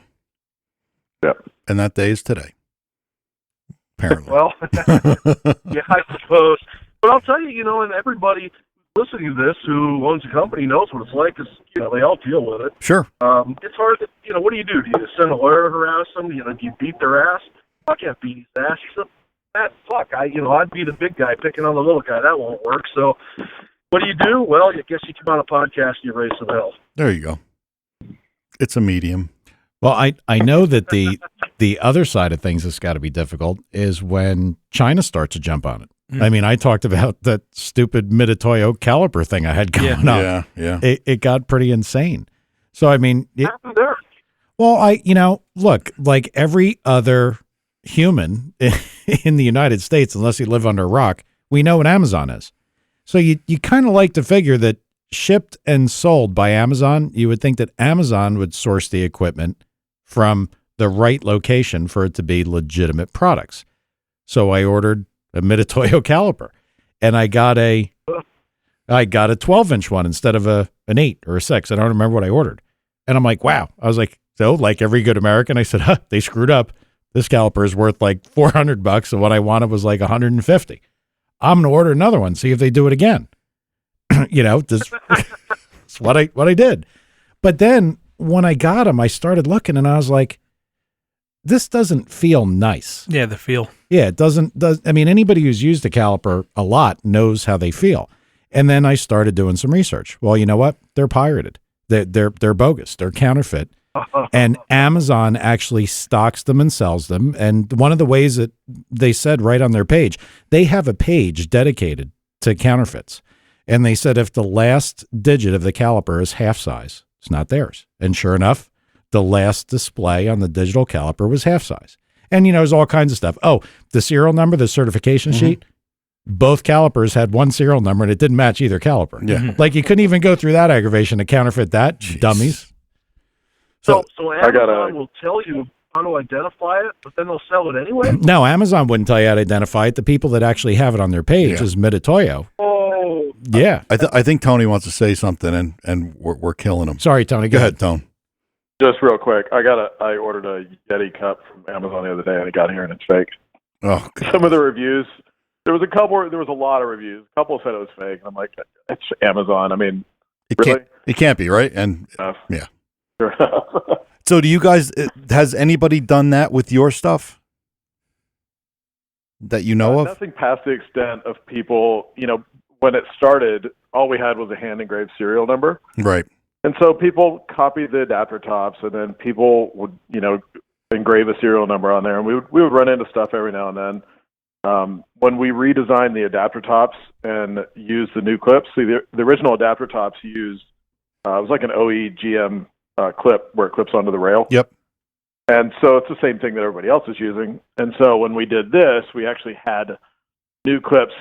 Yeah. And that day is today. Apparently. Well, yeah, I suppose. But I'll tell you, and everybody listening to this who owns a company knows what it's like because, they all deal with it. Sure. It's hard to, what do you do? Do you send a lawyer to harass them? Do you beat their ass? I can't beat his ass. I'd be the big guy picking on the little guy. That won't work. So what do? Well, I guess you come on a podcast and you raise some hell. There you go. It's a medium. Well, I know that the other side of things that's got to be difficult is when China starts to jump on it. I mean, I talked about that stupid Mitutoyo caliper thing I had going on. Yeah. It got pretty insane. So, I mean, What happened there? well, look, like every other human in the United States, unless you live under a rock, we know what Amazon is. So you kind of like to figure that shipped and sold by Amazon, you would think that Amazon would source the equipment from the right location for it to be legitimate products. So I ordered a Mitutoyo caliper, and I got a 12-inch one instead of an 8 or a 6. I don't remember what I ordered. And I'm like, wow. I was like, so like every good American, I said, they screwed up. This caliper is worth like $400, and what I wanted was like $150. I'm going to order another one, see if they do it again. That's what I did. But then when I got them, I started looking, and I was like, this doesn't feel nice. Yeah, the feel. Yeah, it doesn't. I mean, anybody who's used a caliper a lot knows how they feel. And then I started doing some research. Well, you know what? They're pirated. They're bogus. They're counterfeit. And Amazon actually stocks them and sells them. And one of the ways that they said right on their page, they have a page dedicated to counterfeits. And they said if the last digit of the caliper is half size, it's not theirs. And sure enough, the last display on the digital caliper was half size. And, there's all kinds of stuff. Oh, the serial number, the certification sheet, both calipers had one serial number and it didn't match either caliper. Yeah. Like you couldn't even go through that aggravation to counterfeit that. Jeez. Dummies. So Amazon will tell you how to identify it, but then they'll sell it anyway? No, Amazon wouldn't tell you how to identify it. The people that actually have it on their page is Mitutoyo. Oh. Yeah. I think Tony wants to say something, and we're killing him. Sorry, Tony. Go ahead, Tone. Just real quick, I ordered a Yeti cup from Amazon the other day, and it got here and it's fake. Oh, God. Some of the reviews, there was a lot of reviews. A couple said it was fake. I'm like, it's Amazon. I mean, It can't be, right? And yeah. Sure enough. So do you guys, has anybody done that with your stuff that you know of? Nothing past the extent of people, when it started, all we had was a hand engraved serial number. Right. And so people copied the adapter tops, and then people would, engrave a serial number on there, and we would run into stuff every now and then. When we redesigned the adapter tops and used the new clips, the original adapter tops used it was like an OE GM clip where it clips onto the rail. Yep. And so it's the same thing that everybody else is using. And so when we did this, we actually had new clips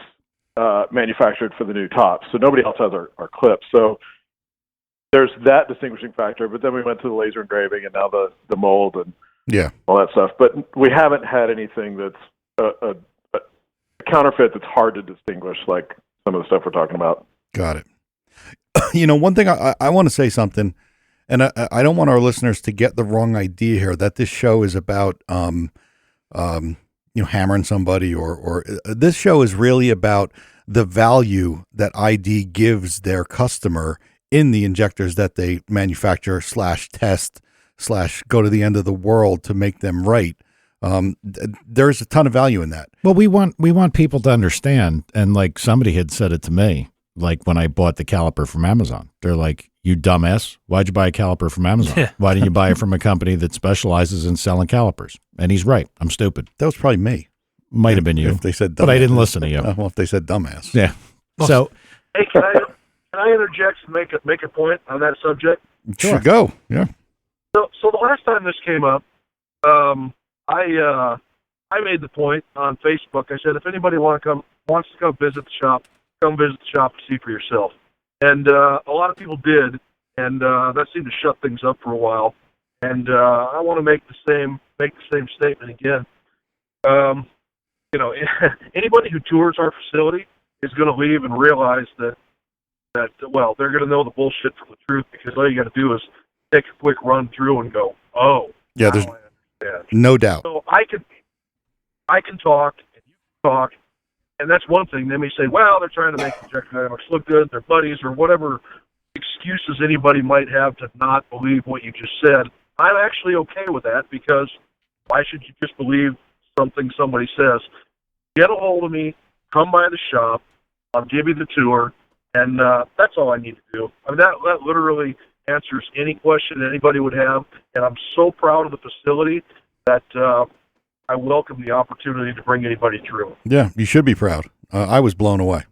manufactured for the new tops. So nobody else has our clips. So there's that distinguishing factor, but then we went to the laser engraving and now the mold and all that stuff. But we haven't had anything that's a counterfeit that's hard to distinguish, like some of the stuff we're talking about. Got it. One thing I want to say something, and I don't want our listeners to get the wrong idea here that this show is about hammering somebody or this show is really about the value that ID gives their customer in the injectors that they manufacture / test / go to the end of the world to make them right. There's a ton of value in that. Well, we want people to understand. And like somebody had said it to me, like when I bought the caliper from Amazon, they're like, You dumbass. Why'd you buy a caliper from Amazon? Yeah. Why didn't you buy it from a company that specializes in selling calipers? And he's right. I'm stupid. That was probably me. Might have been you. If they said dumbass. But I didn't listen to you. Well, if they said dumbass. Yeah. Well, So, Hey, can I interject and make a point on that subject? Sure. Go. Yeah. So the last time this came up, I made the point on Facebook. I said, if anybody wants to come visit the shop, come visit the shop and see for yourself. And a lot of people did, and that seemed to shut things up for a while. And I want to make the same statement again. Anybody who tours our facility is going to leave and realize that well, they're going to know the bullshit from the truth, because all you got to do is take a quick run through and go, oh, Yeah, there's now I understand. no doubt. So I can talk and you can talk, and that's one thing. They may say, well, they're trying to make Injector Dynamics look good, they're buddies, or whatever excuses anybody might have to not believe what you just said. I'm actually okay with that, because why should you just believe something somebody says? Get a hold of me, come by the shop, I'll give you the tour, and that's all I need to do. I mean, that literally answers any question anybody would have, and I'm so proud of the facility that I welcome the opportunity to bring anybody through. Yeah, you should be proud. I was blown away,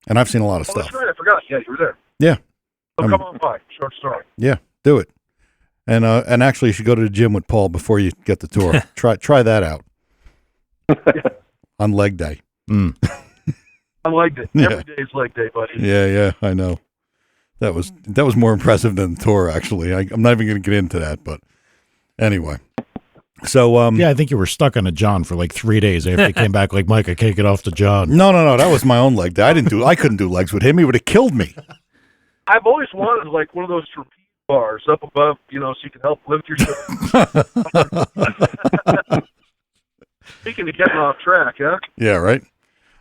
and I've seen a lot of Oh, stuff. that's right. I forgot. Yeah, you were there. Yeah. So come on by. Short story. Yeah, do it. And actually, you should go to the gym with Paul before you get the tour. try that out on leg day. mm. I liked it. Yeah. Every day is leg day, buddy. Yeah, I know. That was more impressive than the tour. Actually, I'm not even going to get into that, but anyway. So Yeah, I think you were stuck on a John for like 3 days after you came back. Like, Mike, I can't get off the John. No, that was my own leg day. I couldn't do legs with him. He would have killed me. I've always wanted like one of those trapeze bars up above, so you can help lift yourself. Speaking of getting off track, huh? Yeah, right.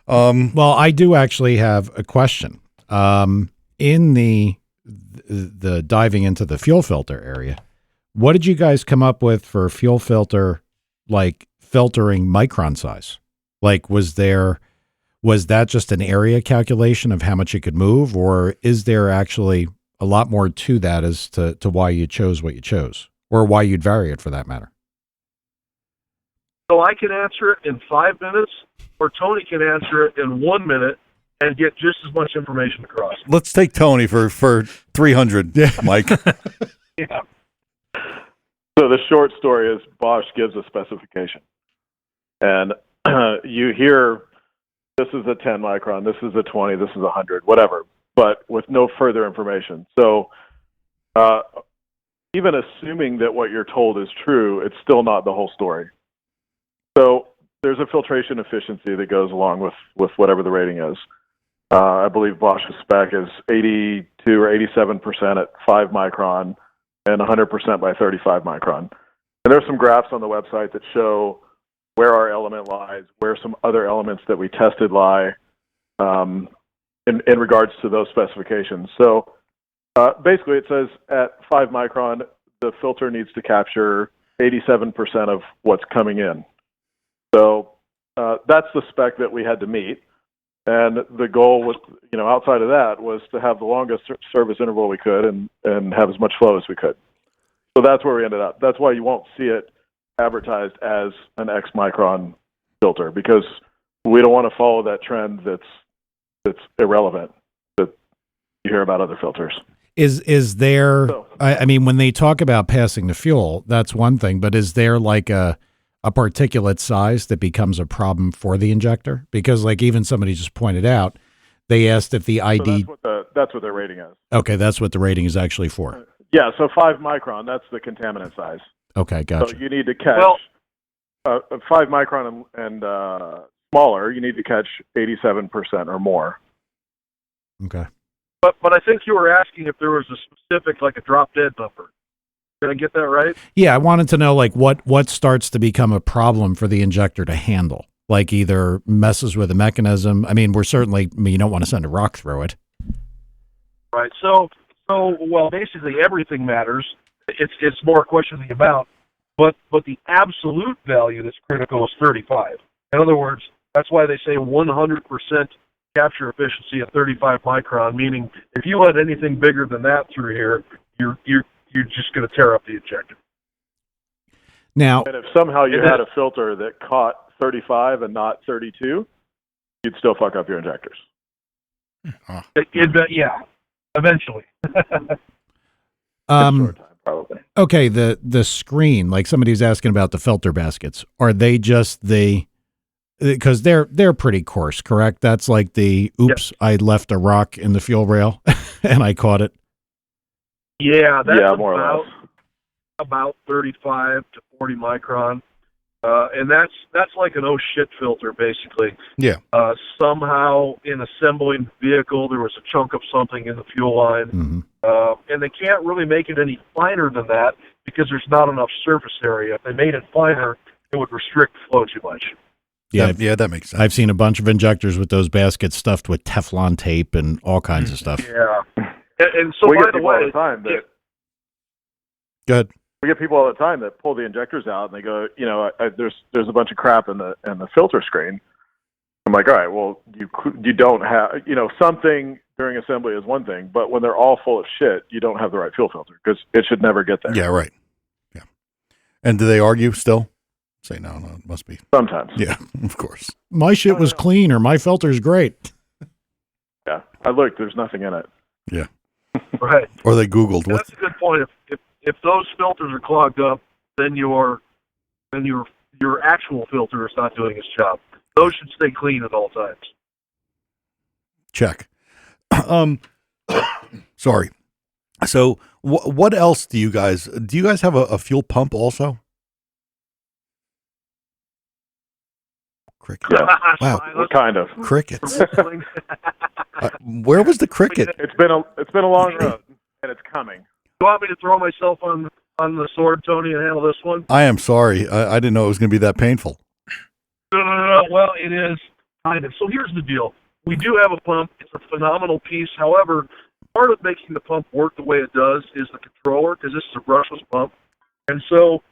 Well, I do actually have a question. In the diving into the fuel filter area, what did you guys come up with for fuel filter, like filtering micron size? Like, was that just an area calculation of how much you could move, or is there actually a lot more to that as to why you chose what you chose, or why you'd vary it for that matter? So I can answer it in 5 minutes, or Tony can answer it in 1 minute and get just as much information across. Let's take Tony for 300, Mike. Yeah. So the short story is Bosch gives a specification. And you hear, this is a 10 micron, this is a 20, this is a 100, whatever, but with no further information. So even assuming that what you're told is true, it's still not the whole story. So there's a filtration efficiency that goes along with whatever the rating is. I believe Bosch's spec is 82 or 87% at 5 micron and 100% by 35 micron. And there's some graphs on the website that show where our element lies, where some other elements that we tested lie in regards to those specifications. So basically it says at 5 micron, the filter needs to capture 87% of what's coming in. So that's the spec that we had to meet. And the goal was, outside of that, was to have the longest service interval we could and have as much flow as we could. So that's where we ended up. That's why you won't see it advertised as an X micron filter, because we don't want to follow that trend that's irrelevant that you hear about other filters. Is there, I mean, when they talk about passing the fuel, that's one thing, but is there like a particulate size that becomes a problem for the injector? Because like even somebody just pointed out, they asked if the ID. So that's what their rating is. Okay, that's what the rating is actually for. Yeah, so 5 micron, that's the contaminant size. Okay, gotcha. So you need to catch 5 micron and smaller, you need to catch 87% or more. Okay. But I think you were asking if there was a specific, like a drop dead number. Did I get that right? Yeah, I wanted to know like what starts to become a problem for the injector to handle. Like either messes with the mechanism. I mean, you don't want to send a rock through it. Right. So well, basically everything matters. It's more a question of the amount, but the absolute value that's critical is 35. In other words, that's why they say 100% capture efficiency at 35 micron, meaning if you let anything bigger than that through here, you're just going to tear up the injector. Now, And if somehow you had a filter that caught 35 and not 32, you'd still fuck up your injectors. Yeah, eventually. Short time, probably. okay, the screen, like somebody's asking about the filter baskets, are they just because they're pretty coarse, correct? That's like the oops, I left a rock in the fuel rail and I caught it. Yeah, that's more or less. about 35 to 40 micron. And that's like an oh shit filter, basically. Yeah. Somehow in assembling the vehicle, there was a chunk of something in the fuel line. Mm-hmm. And they can't really make it any finer than that because there's not enough surface area. If they made it finer, it would restrict flow too much. Yeah, that makes sense. I've seen a bunch of injectors with those baskets stuffed with Teflon tape and all kinds of stuff. Yeah. And so, we by get the people all way, the time that Good. we get people all the time that pull the injectors out and they go, there's a bunch of crap in the filter screen. I'm like, all right, well, you don't have, something during assembly is one thing, but when they're all full of shit, you don't have the right fuel filter because it should never get there. Yeah, right. Yeah. And do they argue still? Say no, it must be. Sometimes. Yeah, of course. My shit was clean or my filter's great. Yeah, I looked. There's nothing in it. Yeah. right. Or they Googled. And that's a good point. If those filters are clogged up, then your actual filter is not doing its job. Those should stay clean at all times. Check. Sorry. So what else do you guys have a fuel pump also? Cricket. Yeah. Wow. Kind of. Crickets. Where was the cricket? It's been a long road, and it's coming. You want me to throw myself on the sword, Tony, and handle this one? I am sorry. I didn't know it was going to be that painful. No. Well, it is kind of. So here's the deal. We do have a pump. It's a phenomenal piece. However, part of making the pump work the way it does is the controller, because this is a brushless pump. And so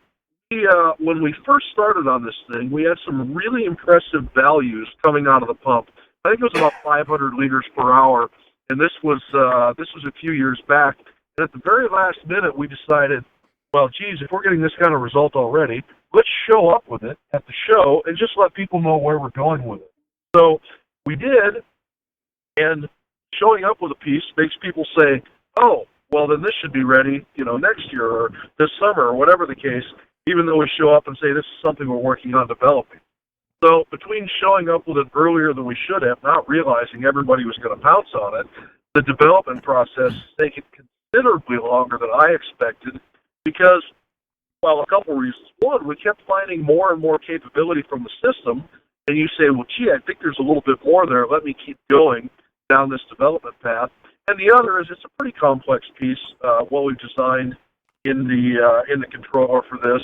when we first started on this thing, we had some really impressive values coming out of the pump. I think it was about 500 liters per hour, and this was a few years back. And at the very last minute, we decided, well, geez, if we're getting this kind of result already, let's show up with it at the show and just let people know where we're going with it. So we did, and showing up with a piece makes people say, oh, well, then this should be ready, next year or this summer or whatever the case, even though we show up and say this is something we're working on developing. So between showing up with it earlier than we should have, not realizing everybody was going to pounce on it, the development process has taken considerably longer than I expected because, well, a couple reasons. One, we kept finding more and more capability from the system, and you say, well, gee, I think there's a little bit more there. Let me keep going down this development path. And the other is it's a pretty complex piece, what we've designed in the controller for this.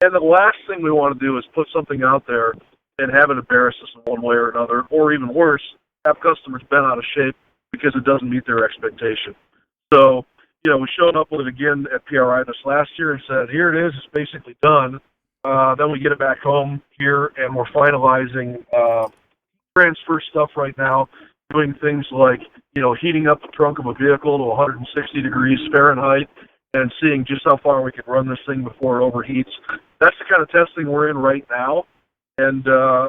And the last thing we want to do is put something out there and have it embarrass us in one way or another, or even worse, have customers bent out of shape because it doesn't meet their expectation. So, we showed up with it again at PRI this last year and said, here it is, it's basically done. Then we get it back home here, and we're finalizing transfer stuff right now, doing things like, heating up the trunk of a vehicle to 160 degrees Fahrenheit and seeing just how far we can run this thing before it overheats. That's the kind of testing we're in right now. And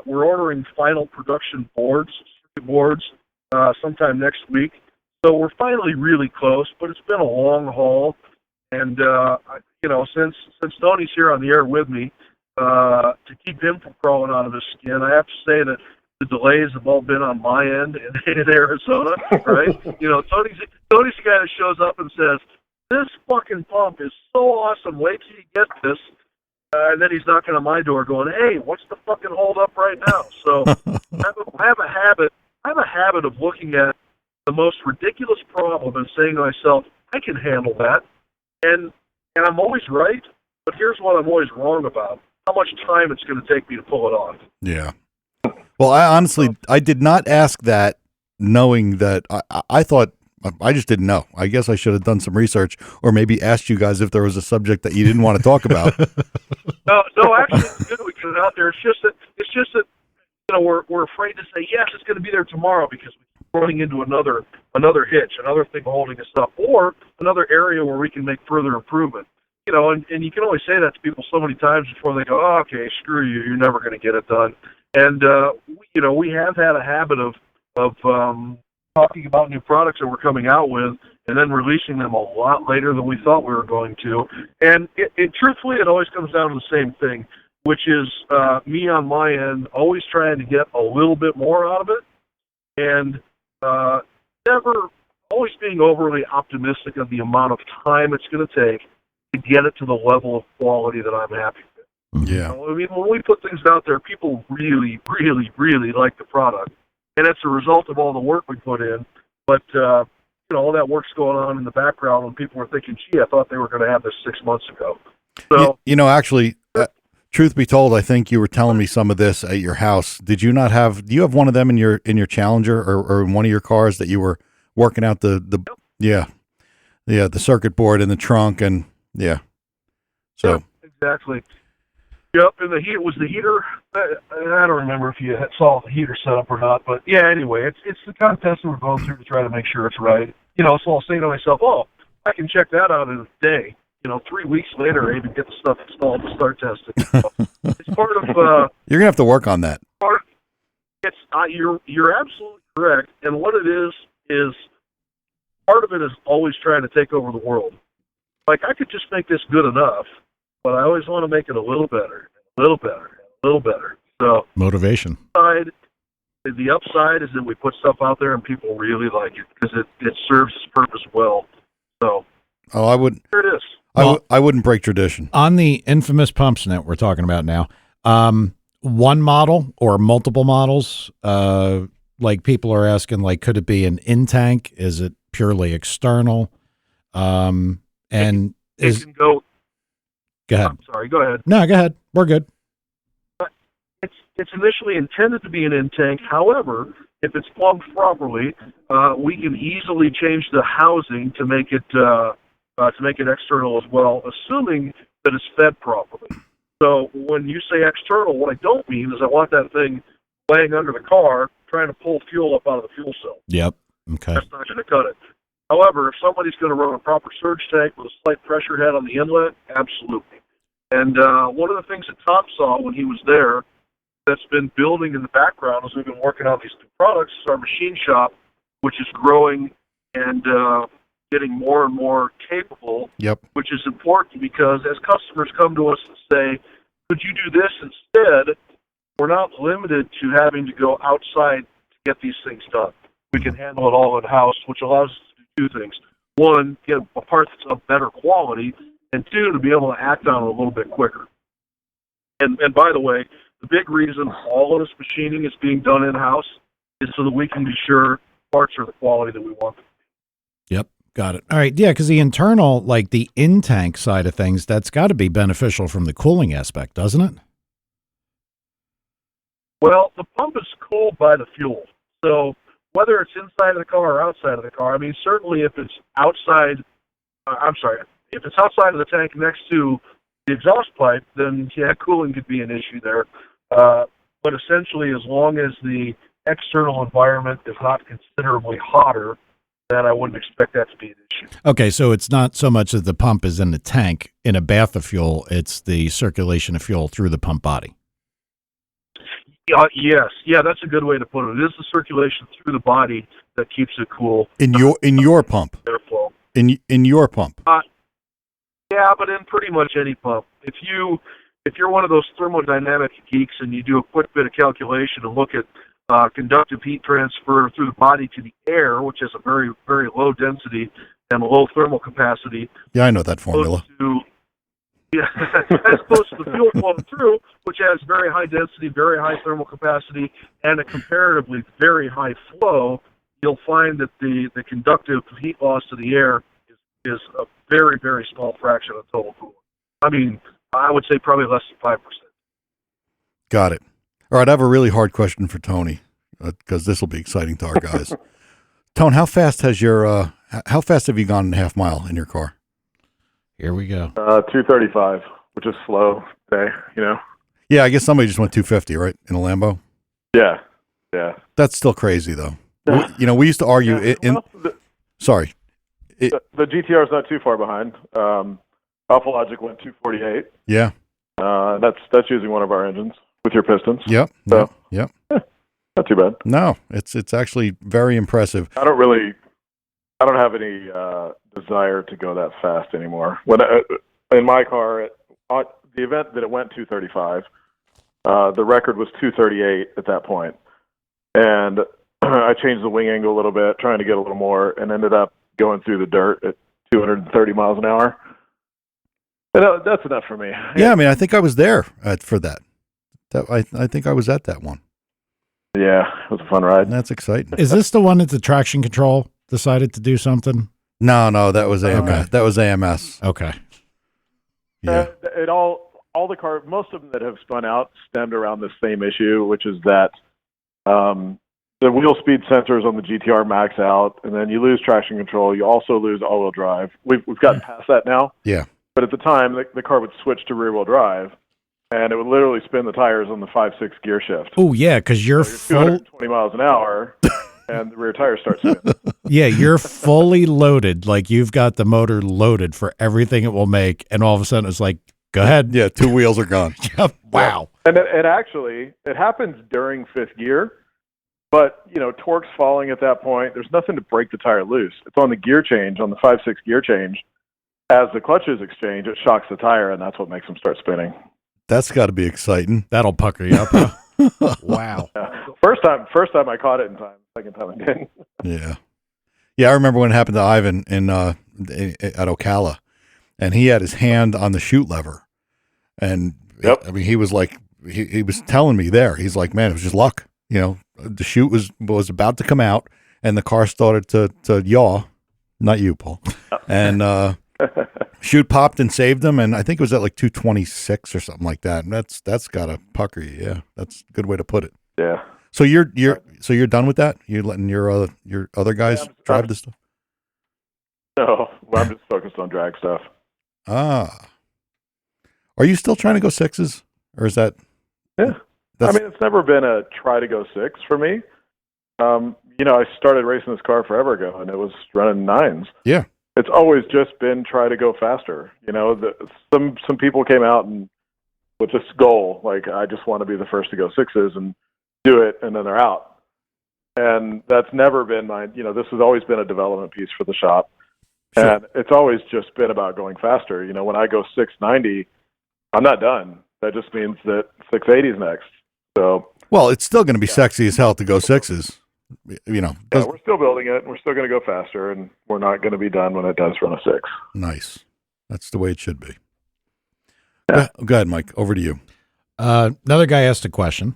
we're ordering final production boards, circuit boards, sometime next week. So we're finally really close, but it's been a long haul. And, since Tony's here on the air with me, to keep him from crawling out of his skin, I have to say that the delays have all been on my end in Arizona, right? Tony's the guy that shows up and says, this fucking pump is so awesome, wait till you get this. And then he's knocking on my door going, hey, what's the fucking hold up right now? So I have a habit of looking at the most ridiculous problem and saying to myself, I can handle that. And I'm always right, but here's what I'm always wrong about, how much time it's going to take me to pull it off. Yeah. Well, I did not ask that knowing that I thought, I just didn't know. I guess I should have done some research or maybe asked you guys if there was a subject that you didn't want to talk about. No, actually, it's good we get it out there. It's just that we're afraid to say, yes, it's going to be there tomorrow because we're running into another hitch, another thing holding us up, or another area where we can make further improvement. And you can only say that to people so many times before they go, oh, okay, screw you, you're never going to get it done. And, we have had a habit of talking about new products that we're coming out with and then releasing them a lot later than we thought we were going to. And truthfully, it always comes down to the same thing, which is me on my end always trying to get a little bit more out of it and never always being overly optimistic of the amount of time it's going to take to get it to the level of quality that I'm happy with. Yeah. I mean, when we put things out there, people really, really, really like the product. And it's a result of all the work we put in. But, all that work's going on in the background when people were thinking, gee, I thought they were going to have this 6 months ago. So, actually, truth be told, I think you were telling me some of this at your house. Do you have one of them in your Challenger or in one of your cars that you were working out the circuit board in the trunk and yeah. So yeah, exactly. Yep, and it was the heater. I don't remember if you saw the heater set up or not, but yeah. Anyway, it's the kind of test we're going through to try to make sure it's right. So I'll say to myself, "Oh, I can check that out in a day." 3 weeks later, I even get the stuff installed to start testing. So it's part of. You're gonna have to work on that. You're absolutely correct, and what it is part of it is always trying to take over the world. Like, I could just make this good enough, but I always want to make it a little better, a little better, a little better. So motivation. The upside is that we put stuff out there and people really like it because it serves its purpose well. So, I wouldn't. Here it is. I wouldn't break tradition. On the infamous pumps net we're talking about now, one model or multiple models, like people are asking, like, could it be an in-tank? Is it purely external? And it can go. Go ahead. I'm sorry. Go ahead. No, go ahead. We're good. It's initially intended to be an in-tank. However, if it's plumbed properly, we can easily change the housing to make it external as well, assuming that it's fed properly. So when you say external, what I don't mean is I want that thing laying under the car trying to pull fuel up out of the fuel cell. Yep. Okay. That's not going to cut it. However, if somebody's going to run a proper surge tank with a slight pressure head on the inlet, absolutely. And one of the things that Tom saw when he was there that's been building in the background as we've been working on these new products is our machine shop, which is growing and getting more and more capable, Yep. which is important because as customers come to us and say, could you do this instead, we're not limited to having to go outside to get these things done. We can handle it all in-house, which allows us to do two things. One, get a part that's of better quality, and two, to be able to act on it a little bit quicker. And by the way, the big reason all of this machining is being done in-house is so that we can be sure parts are the quality that we want them. Yep. Got it. All right. Yeah, because the internal, like the in-tank side of things, that's got to be beneficial from the cooling aspect, doesn't it? Well, the pump is cooled by the fuel. So whether it's inside of the car or outside of the car, I mean, certainly if it's outside, if it's outside of the tank next to the exhaust pipe, then yeah, cooling could be an issue there. But essentially, as long as the external environment is not considerably hotter, then I wouldn't expect that to be an issue. Okay, so it's not so much that the pump is in the tank in a bath of fuel, it's the circulation of fuel through the pump body. Yes. Yeah, that's a good way to put it. It is the circulation through the body that keeps it cool. In your pump. Airflow. In your pump. Yeah, but in pretty much any pump. If you're one of those thermodynamic geeks and you do a quick bit of calculation and look at conductive heat transfer through the body to the air, which has a very, very low density and low thermal capacity. Yeah, I know that formula. As opposed to the fuel flowing through, which has very high density, very high thermal capacity, and a comparatively very high flow, you'll find that the conductive heat loss to the air is a very, very small fraction of total cooling. I mean, I would say probably less than 5%. Got it. All right, I have a really hard question for Tony, because this will be exciting to our guys. Tone, how fast have you gone half mile in your car? Here we go. 235, which is slow today, Yeah, I guess somebody just went 250, right, in a Lambo? Yeah. That's still crazy, though. We used to argue. Sorry. The GTR is not too far behind. Alpha Logic went 248. Yeah. That's using one of our engines with your pistons. Yep. So, Yep. Not too bad. No, it's actually very impressive. I don't have any desire to go that fast anymore. When in my car, the event that it went 235, the record was 238 at that point, and I changed the wing angle a little bit, trying to get a little more, and ended up going through the dirt at 230 miles an hour. And that's enough for me. Yeah, I mean, I think I was there for that. I think I was at that one. Yeah, it was a fun ride. That's exciting. Is this the one that the traction control decided to do something? No, that was AMS. Okay. That was AMS. Okay. Yeah. All the cars, most of them that have spun out stemmed around the same issue, which is that the wheel speed sensors on the GTR max out, and then you lose traction control. You also lose all-wheel drive. We've gotten past that now. Yeah. But at the time, the car would switch to rear-wheel drive, and it would literally spin the tires on the 5/6 gear shift. Oh yeah, because you're So you're 220 miles an hour, and the rear tires start spinning. Yeah, you're fully loaded. Like you've got the motor loaded for everything it will make, and all of a sudden it's like, go ahead. Yeah, 2 wheels are gone. Yep. Wow. And it happens during fifth gear, but torque's falling at that point. There's nothing to break the tire loose. It's on the gear change, on the 5/6 gear change. As the clutches exchange, it shocks the tire, and that's what makes them start spinning. That's got to be exciting. That'll pucker you up. Huh? Wow. First time I caught it in time. Second time I didn't. Yeah. I remember when it happened to Ivan at Ocala, and he had his hand on the chute lever, and Yep. I mean, he was like, he was telling me there. He's like, man, it was just luck. The chute was about to come out, and the car started to yaw. Not you, Paul. And chute popped and saved him, and I think it was at like 226 or something like that. And that's gotta pucker you. Yeah, that's a good way to put it. Yeah. So you're done with that? You're letting your other guys drive this stuff? No, I'm just focused on drag stuff. Ah. Are you still trying to go sixes, or is that? Yeah. I mean, it's never been a try to go six for me. I started racing this car forever ago, and it was running nines. Yeah. It's always just been try to go faster. Some people came out and with this goal, like, I just want to be the first to go sixes and do it, and then they're out. And that's never been this has always been a development piece for the shop. Sure. And it's always just been about going faster. When I go 690, I'm not done. That just means that 680 is next. So, well, it's still going to be sexy as hell to go sixes. we're still building it. We're still going to go faster, and we're not going to be done when it does run a six. Nice. That's the way it should be. Yeah. Go ahead, Mike. Over to you. Another guy asked a question.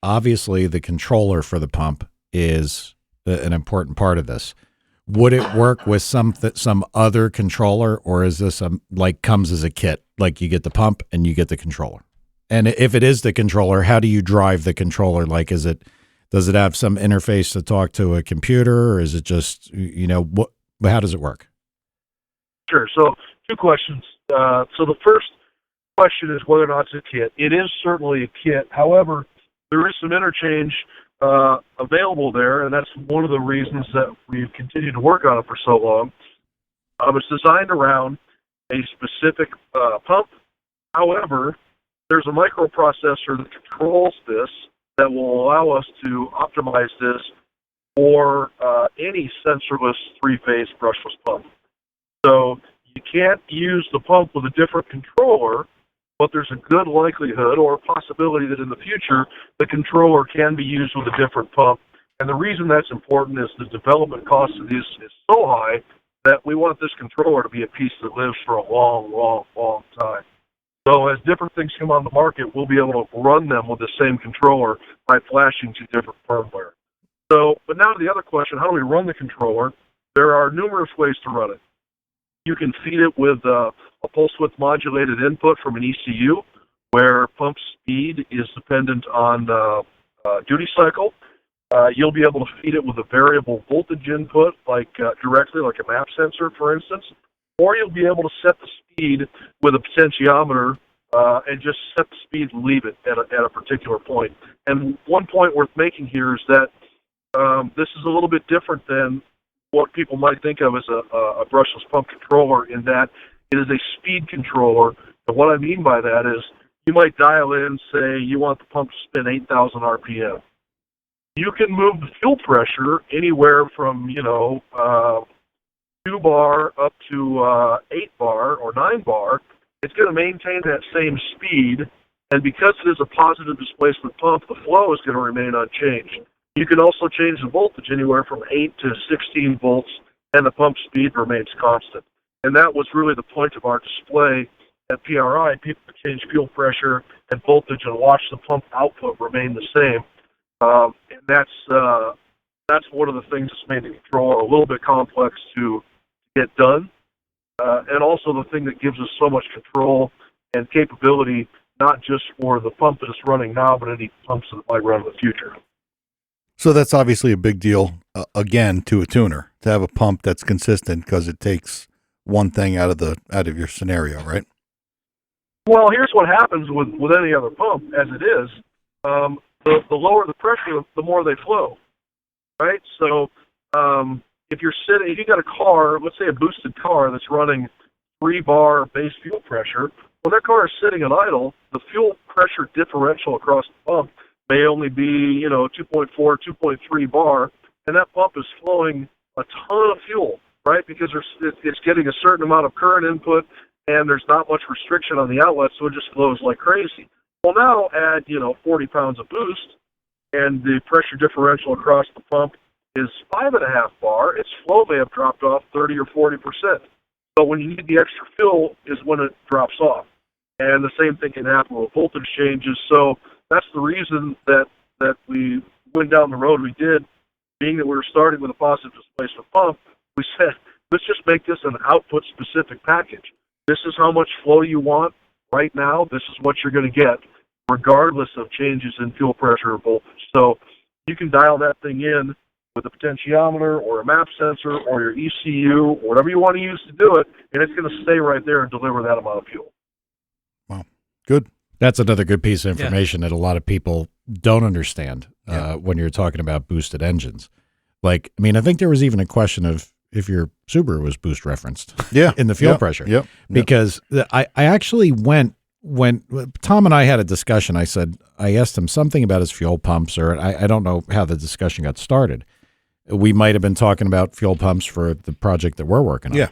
Obviously, the controller for the pump is an important part of this. Would it work with some other controller, or is this comes as a kit? Like you get the pump and you get the controller. And if it is the controller, how do you drive the controller? Like, does it have some interface to talk to a computer, or is it just, how does it work? Sure. So 2 questions. So the first question is whether or not it's a kit. It is certainly a kit. However, there is some interchange available there, and that's one of the reasons that we've continued to work on it for so long. It's designed around a specific pump. However, there's a microprocessor that controls this that will allow us to optimize this for any sensorless 3-phase brushless pump. So you can't use the pump with a different controller, but there's a good likelihood or possibility that in the future the controller can be used with a different pump. And the reason that's important is the development cost of this is so high that we want this controller to be a piece that lives for a long, long, long time. So as different things come on the market, we'll be able to run them with the same controller by flashing to different firmware. So, but now to the other question, how do we run the controller? There are numerous ways to run it. You can feed it with a pulse width modulated input from an ECU, where pump speed is dependent on duty cycle. You'll be able to feed it with a variable voltage input, directly, like a map sensor, for instance. Or you'll be able to set the speed with a potentiometer and just set the speed and leave it at a particular point. And one point worth making here is that this is a little bit different than what people might think of as a brushless pump controller, in that it is a speed controller. And what I mean by that is you might dial in, say you want the pump to spin 8,000 RPM. You can move the fuel pressure anywhere from, 2 bar up to 8 bar or 9 bar. It's going to maintain that same speed, and because it is a positive displacement pump, the flow is going to remain unchanged. You can also change the voltage anywhere from 8 to 16 volts, and the pump speed remains constant. And that was really the point of our display at PRI. People could change fuel pressure and voltage and watch the pump output remain the same. And that's one of the things that's made the controller a little bit complex to get done. And also the thing that gives us so much control and capability, not just for the pump that is running now, but any pumps that might run in the future. So that's obviously a big deal, again, to a tuner, to have a pump that's consistent, because it takes one thing out of your scenario, right? Well, here's what happens with any other pump, as it is. The lower the pressure, the more they flow, right? So if you got a car, let's say a boosted car that's running 3 bar base fuel pressure, when that car is sitting at idle, the fuel pressure differential across the pump may only be, 2.4, 2.3 bar, and that pump is flowing a ton of fuel, right? Because it's getting a certain amount of current input, and there's not much restriction on the outlet, so it just flows like crazy. Well, now add, 40 pounds of boost, and the pressure differential across the pump is 5.5 bar. Its flow may have dropped off 30 or 40%. But when you need the extra fuel is when it drops off. And the same thing can happen with voltage changes. So that's the reason that we went down the road we did, being that we were starting with a positive displacement pump. We said, let's just make this an output-specific package. This is how much flow you want right now. This is what you're going to get, regardless of changes in fuel pressure or voltage. So you can dial that thing in with a potentiometer or a map sensor or your ECU, or whatever you want to use to do it, and it's going to stay right there and deliver that amount of fuel. Wow. Good. That's another good piece of information that a lot of people don't understand when you're talking about boosted engines. Like, I mean, I think there was even a question of if your Subaru was boost referenced in the fuel pressure. Yep. Because I actually when Tom and I had a discussion, I asked him something about his fuel pumps, or I don't know how the discussion got started. We might have been talking about fuel pumps for the project that we're working on. Yeah.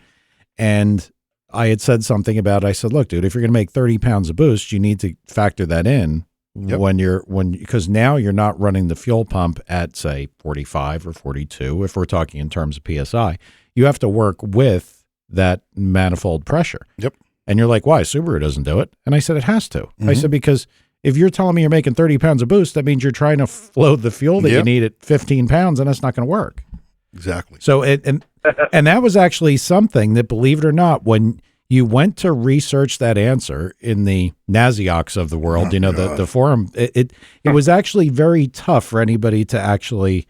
And I had said something about, I said, look, dude, if you're going to make 30 pounds of boost, you need to factor that in because now you're not running the fuel pump at, say, 45 or 42, if we're talking in terms of PSI. You have to work with that manifold pressure. Yep. And you're like, why? Subaru doesn't do it. And I said, it has to. Mm-hmm. I said, because if you're telling me you're making 30 pounds of boost, that means you're trying to flow the fuel that you need at 15 pounds, and that's not going to work. Exactly. So and that was actually something that, believe it or not, when you went to research that answer in the Naziocs of the world, the forum, it was actually very tough for anybody to actually,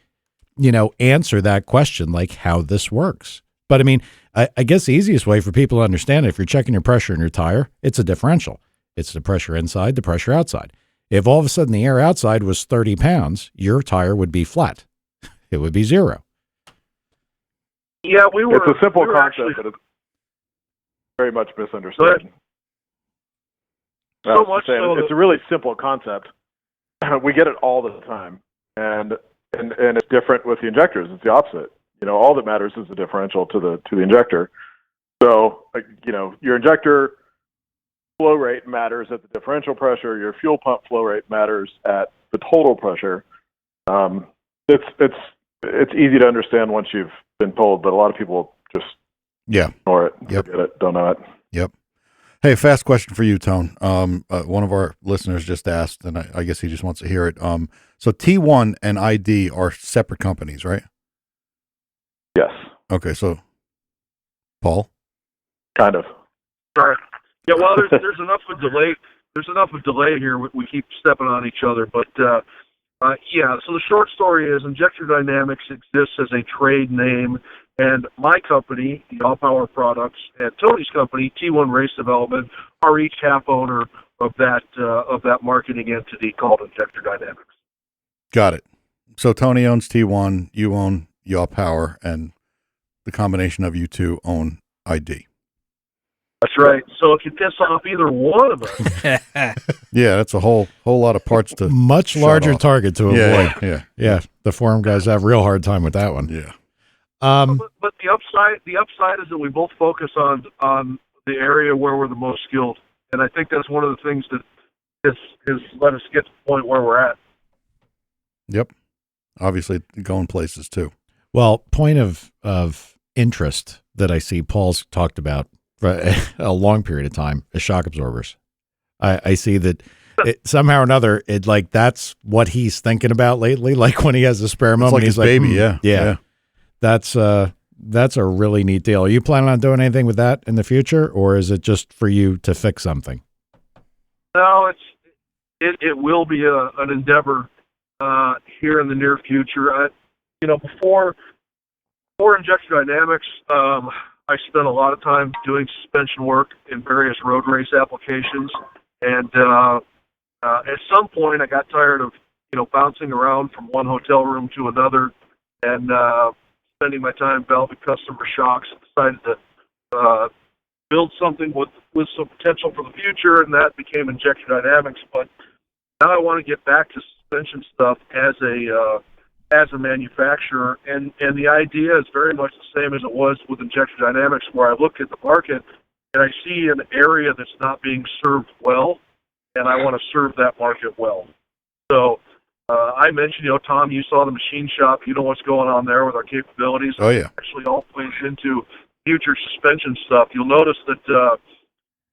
answer that question, like how this works. But I mean, I guess the easiest way for people to understand it, if you're checking your pressure in your tire, it's a differential. It's the pressure inside, the pressure outside. If all of a sudden the air outside was 30 pounds, your tire would be flat. It would be 0. Yeah, it's a simple concept, but it's very much misunderstood. So much so it's a really simple concept. We get it all the time, and it's different with the injectors. It's the opposite. All that matters is the differential to the injector. So, your injector flow rate matters at the differential pressure. Your fuel pump flow rate matters at the total pressure. It's easy to understand once you've been told, but a lot of people just ignore it, forget it, don't know it. Yep. Hey, fast question for you, Tone. One of our listeners just asked, and I guess he just wants to hear it. So T1 and ID are separate companies, right? Yes. Okay, so Paul? Kind of. Sorry. Yeah, well, there's enough of delay. There's enough of delay here. We keep stepping on each other, but so the short story is Injector Dynamics exists as a trade name, and my company, Yaw Power Products, and Tony's company, T1 Race Development, are each half owner that marketing entity called Injector Dynamics. Got it. So Tony owns T1, you own Yaw Power, and the combination of you two own ID. That's right. So if you piss off either one of us, Yeah, that's a whole lot of parts to much shut larger off. target to avoid. Yeah. The forum guys have a real hard time with that one. Yeah. but the upside is that we both focus on the area where we're the most skilled, and I think that's one of the things that has let us get to the point where we're at. Yep. Obviously going places too. Well, point of interest that I see Paul's talked about for a long period of time is shock absorbers. I see that somehow or another, that's what he's thinking about lately. Like when he has a spare moment, It's like he's his like, baby. yeah. That's a really neat deal. Are you planning on doing anything with that in the future, or is it just for you to fix something? No, it will be an endeavor here in the near future. Before Injector Dynamics, I spent a lot of time doing suspension work in various road race applications, and at some point I got tired of bouncing around from one hotel room to another and spending my time valving customer shocks. Decided to build something with some potential for the future, and that became Injector Dynamics. But now I want to get back to suspension stuff as a manufacturer, and the idea is very much the same as it was with Injector Dynamics, where I look at the market and I see an area that's not being served well, and I want to serve that market well. So I mentioned, Tom, you saw the machine shop. You know what's going on there with our capabilities. Oh, yeah. Actually all plays into future suspension stuff. You'll notice that,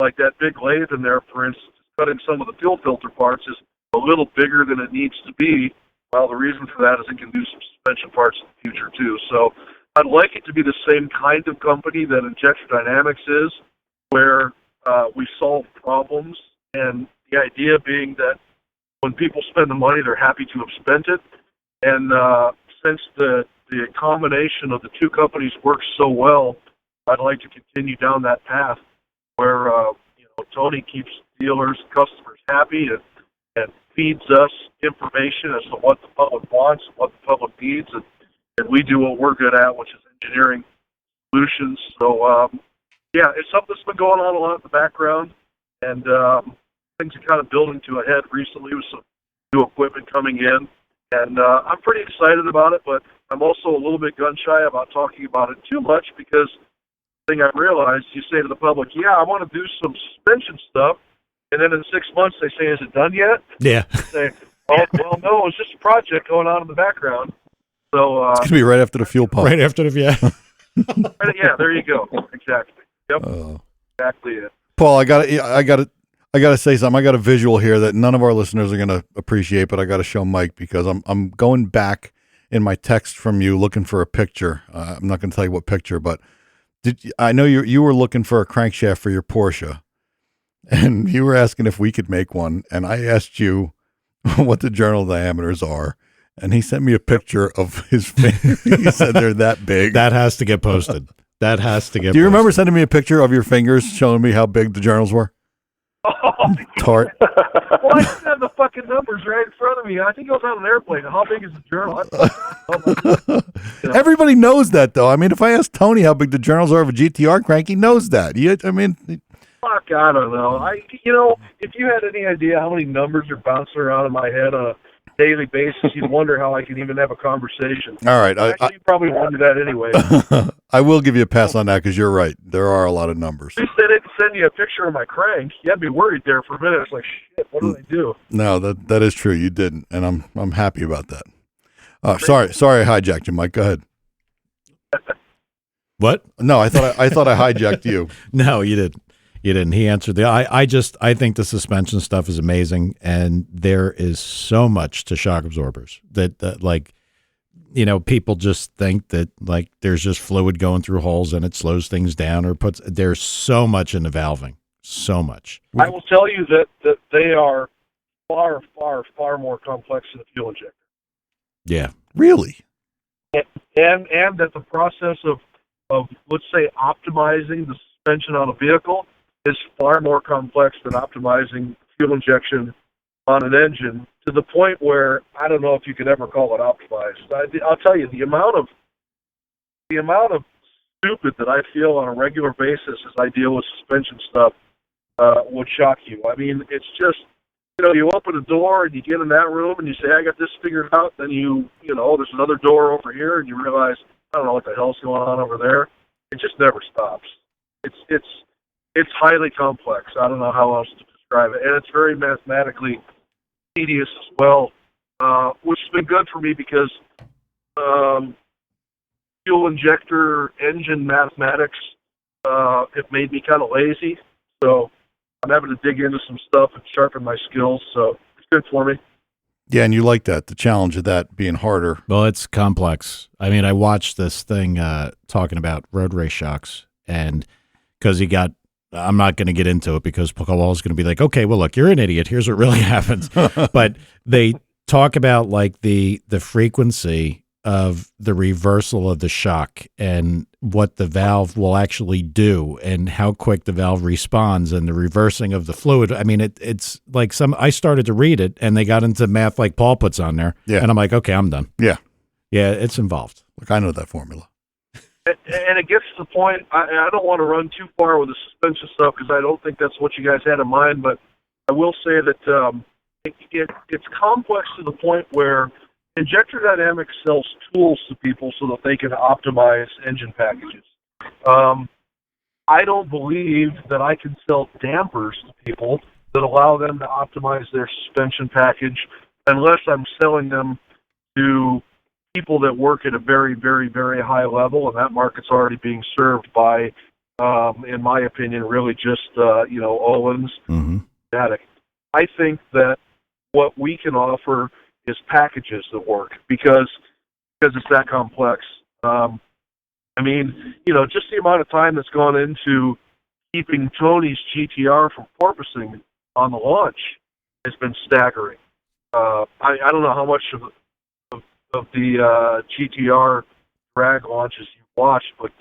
like that big lathe in there, for instance, cutting some of the fuel filter parts is a little bigger than it needs to be. Well, the reason for that is it can do some suspension parts in the future, too. So I'd like it to be the same kind of company that Injector Dynamics is, where we solve problems, and the idea being that when people spend the money, they're happy to have spent it. And since the combination of the two companies works so well, I'd like to continue down that path where Tony keeps dealers and customers happy and feeds us information as to what the public wants, what the public needs, and we do what we're good at, which is engineering solutions. So, it's something that's been going on a lot in the background, and things are kind of building to a head recently with some new equipment coming in, and I'm pretty excited about it, but I'm also a little bit gun-shy about talking about it too much, because the thing I realized, you say to the public, I want to do some suspension stuff, and then in 6 months they say, is it done yet? Yeah. Say, well, no, it's just a project going on in the background. So It's going to be right after the fuel pump. Right after the, yeah. there you go. Exactly. Yep. Exactly it. Paul, I got to say something. I got a visual here that none of our listeners are going to appreciate, but I got to show Mike because I'm going back in my text from you looking for a picture. I'm not going to tell you what picture, but I know you were looking for a crankshaft for your Porsche, and you were asking if we could make one, and I asked you what the journal diameters are, and he sent me a picture of his finger. He said they're that big. That has to get posted. That has to get Do you remember posted. sending me a picture of your fingers showing me how big the journals were? Oh, Tart. well, I didn't have the fucking numbers right in front of me. I think I was on an airplane. How big is the journal? Everybody knows that, though. I mean, if I ask Tony how big the journals are of a GTR crank, he knows that. Fuck, I don't know. If you had any idea how many numbers are bouncing around in my head on a daily basis, you'd wonder how I can even have a conversation. All right. Actually, you probably wonder that anyway. I will give you a pass on that because you're right. There are a lot of numbers. If they didn't send you a picture of my crank, you'd be worried there for a minute. It's like, shit, what do they do? No, that is true. You didn't, and I'm happy about that. Sorry, I hijacked you, Mike. Go ahead. What? No, I thought I hijacked you. No, you didn't. You didn't. He answered I think the suspension stuff is amazing, and there is so much to shock absorbers that people just think that there's just fluid going through holes and it slows things down or there's so much in the valving, so much. I will tell you that they are far, far, far more complex than a fuel injector. Yeah. Really? And that the process of let's say optimizing the suspension on a vehicle is far more complex than optimizing fuel injection on an engine to the point where I don't know if you could ever call it optimized. I'll tell you, the amount of stupid that I feel on a regular basis as I deal with suspension stuff would shock you. I mean, it's just, you open a door and you get in that room and you say, I got this figured out. Then there's another door over here and you realize, I don't know what the hell's going on over there. It just never stops. It's highly complex. I don't know how else to describe it. And it's very mathematically tedious as well, which has been good for me because fuel injector engine mathematics have made me kind of lazy. So I'm having to dig into some stuff and sharpen my skills. So it's good for me. Yeah, and you like that, the challenge of that being harder. Well, it's complex. I mean, I watched this thing talking about road race shocks, and because I'm not going to get into it because Paul's going to be like, okay, well, look, you're an idiot. Here's what really happens. But they talk about like the frequency of the reversal of the shock and what the valve will actually do and how quick the valve responds and the reversing of the fluid. I mean, it's like I started to read it and they got into math like Paul puts on there. Yeah. And I'm like, okay, I'm done. Yeah. Yeah, it's involved. Look, I know that formula. And it gets to the point, I don't want to run too far with the suspension stuff because I don't think that's what you guys had in mind, but I will say that it's complex to the point where Injector Dynamics sells tools to people so that they can optimize engine packages. I don't believe that I can sell dampers to people that allow them to optimize their suspension package unless I'm selling them to people that work at a very, very, very high level, and that market's already being served by, in my opinion, really just, Owens. Mm-hmm. I think that what we can offer is packages that work because it's that complex. I mean, just the amount of time that's gone into keeping Tony's GTR from porpoising on the launch has been staggering. I don't know how much of the GTR drag launches you've watched, but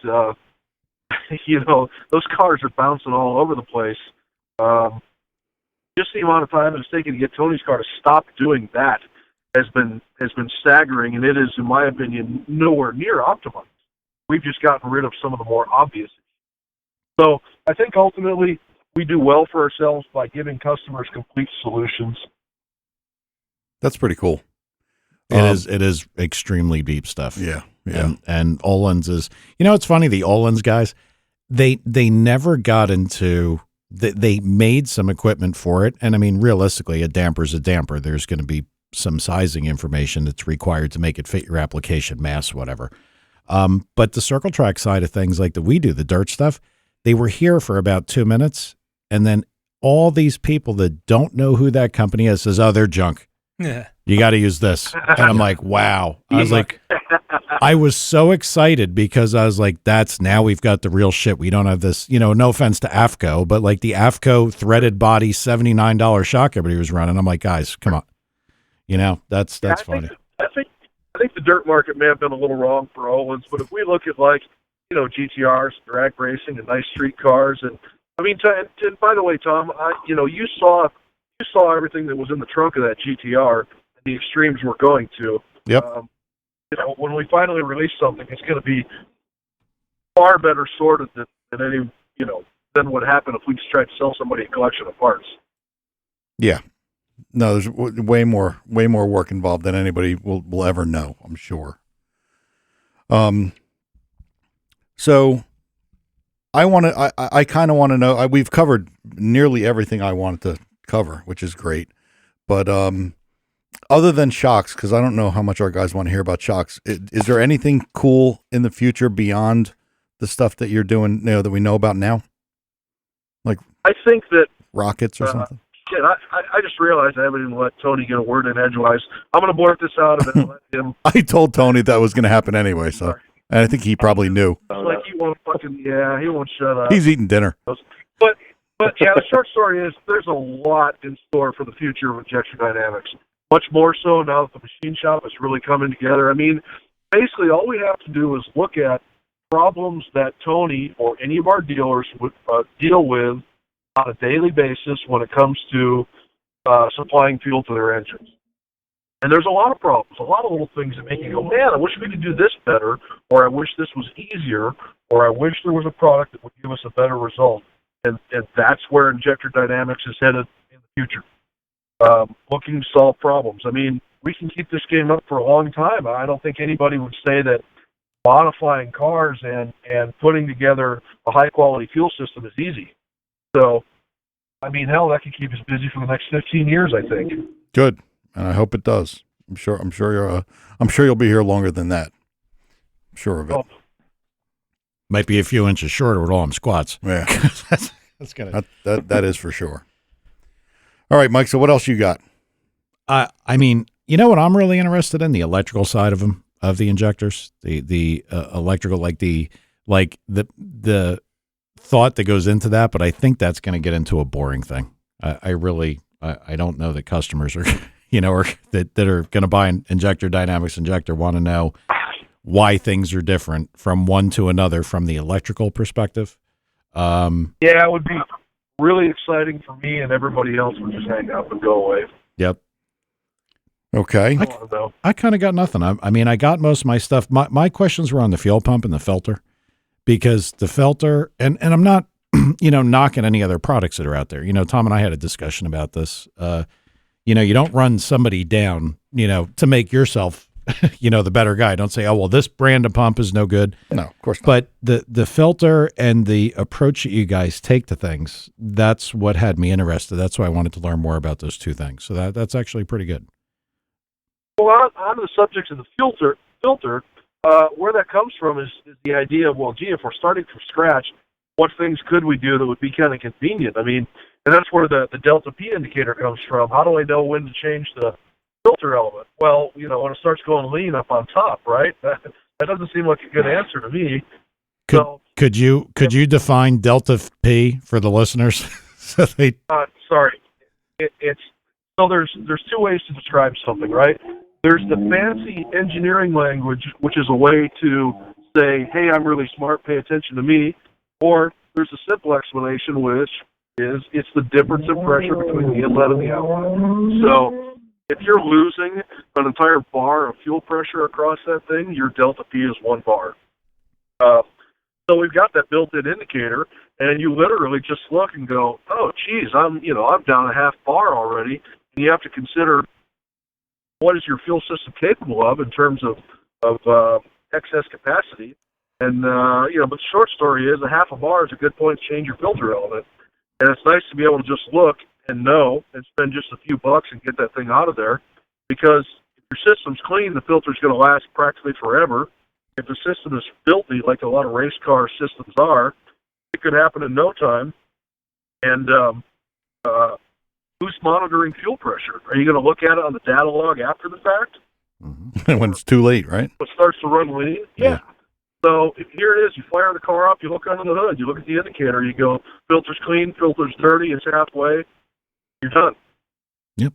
those cars are bouncing all over the place. Just the amount of time it's taken to get Tony's car to stop doing that has been staggering, and it is, in my opinion, nowhere near optimized. We've just gotten rid of some of the more obvious. So I think ultimately we do well for ourselves by giving customers complete solutions. That's pretty cool. It is extremely deep stuff. Yeah. Yeah. And Olin's is, it's funny, the Olin's guys, they never got into, they made some equipment for it. And I mean, realistically, a damper's a damper. There's going to be some sizing information that's required to make it fit your application, mass, whatever. But the circle track side of things, like that we do, the dirt stuff, they were here for about 2 minutes. And then all these people that don't know who that company is says, oh, they're junk. Yeah. You got to use this. And I'm like, wow. I was like, I was so excited because I was like, now we've got the real shit. We don't have this, no offense to AFCO, but like the AFCO threaded body $79 shock everybody was running. I'm like, guys, come on. That's funny. I think the dirt market may have been a little wrong for Owens, but if we look at GTRs, drag racing, and nice street cars, and I mean, and by the way, Tom, you saw everything that was in the trunk of that GTR and the extremes we're going to. Yep. When we finally release something, it's going to be far better sorted than would happen if we just tried to sell somebody a collection of parts. Yeah. No, there's way more work involved than anybody will ever know, I'm sure. So I kind of want to know, we've covered nearly everything I wanted to cover, which is great. But other than shocks, because I don't know how much our guys want to hear about shocks, is there anything cool in the future beyond the stuff that you're doing, that we know about now? Like, I think that rockets or something? Shit, I just realized I haven't even let Tony get a word in edgewise. I'm going to blurt this out and then let him. I told Tony that was going to happen anyway, so. And I think he probably knew. Like he won't he won't shut up. He's eating dinner. But yeah, the short story is there's a lot in store for the future of Injector Dynamics. Much more so now that the machine shop is really coming together. I mean, basically all we have to do is look at problems that Tony or any of our dealers would deal with on a daily basis when it comes to supplying fuel to their engines. And there's a lot of problems, a lot of little things that make you go, man, I wish we could do this better, or I wish this was easier, or I wish there was a product that would give us a better result. And that's where Injector Dynamics is headed in the future, looking to solve problems. I mean, we can keep this game up for a long time. I don't think anybody would say that modifying cars and putting together a high-quality fuel system is easy. So, I mean, hell, that could keep us busy for the next 15 years, I think. Good. And I hope it does. I'm sure you'll be here longer than that. I'm sure of it. Oh. Might be a few inches shorter with all them squats. Yeah. that's gonna. That is for sure. All right, Mike. So what else you got? I mean, you know what I'm really interested in? The electrical side of them, of the injectors, the electrical, like the thought that goes into that. But I think that's going to get into a boring thing. I don't know that customers are, or that are going to buy an Injector Dynamics injector want to know why things are different from one to another from the electrical perspective. Yeah, it would be really exciting for me, and everybody else would just hang up and go away. Yep. Okay. I kind of got nothing. I mean, I got most of my stuff. My questions were on the fuel pump and the filter, because the filter, and I'm not, knocking any other products that are out there. Tom and I had a discussion about this. You don't run somebody down, to make yourself, the better guy. Don't say, oh, well, this brand of pump is no good. No, of course not. But the filter and the approach that you guys take to things, that's what had me interested. That's why I wanted to learn more about those two things. So that's actually pretty good. Well, on the subject of the filter, where that comes from is the idea of, well, gee, if we're starting from scratch, what things could we do that would be kind of convenient? I mean, and that's where the delta P indicator comes from. How do I know when to change the filter element? Well, when it starts going lean up on top, right? That doesn't seem like a good answer to me. Could you define delta P for the listeners? Sorry, so there's two ways to describe something, right? There's the fancy engineering language, which is a way to say, hey, I'm really smart, pay attention to me. Or there's a simple explanation, which is it's the difference in pressure between the inlet and the outlet. So if you're losing an entire bar of fuel pressure across that thing, your delta P is 1 bar. So we've got that built-in indicator, and you literally just look and go, oh, geez, I'm down a half bar already. And you have to consider, what is your fuel system capable of in terms of excess capacity? And, but the short story is a half a bar is a good point to change your filter element. And it's nice to be able to just look and know and spend just a few bucks and get that thing out of there. Because if your system's clean, the filter's going to last practically forever. If the system is filthy, like a lot of race car systems are, it could happen in no time. And who's monitoring fuel pressure? Are you going to look at it on the data log after the fact? Mm-hmm. When it's too late, right? It starts to run lean? Yeah. So here it is. You fire the car up, you look under the hood, you look at the indicator, you go, filter's clean, filter's dirty, it's halfway, you're done. Yep.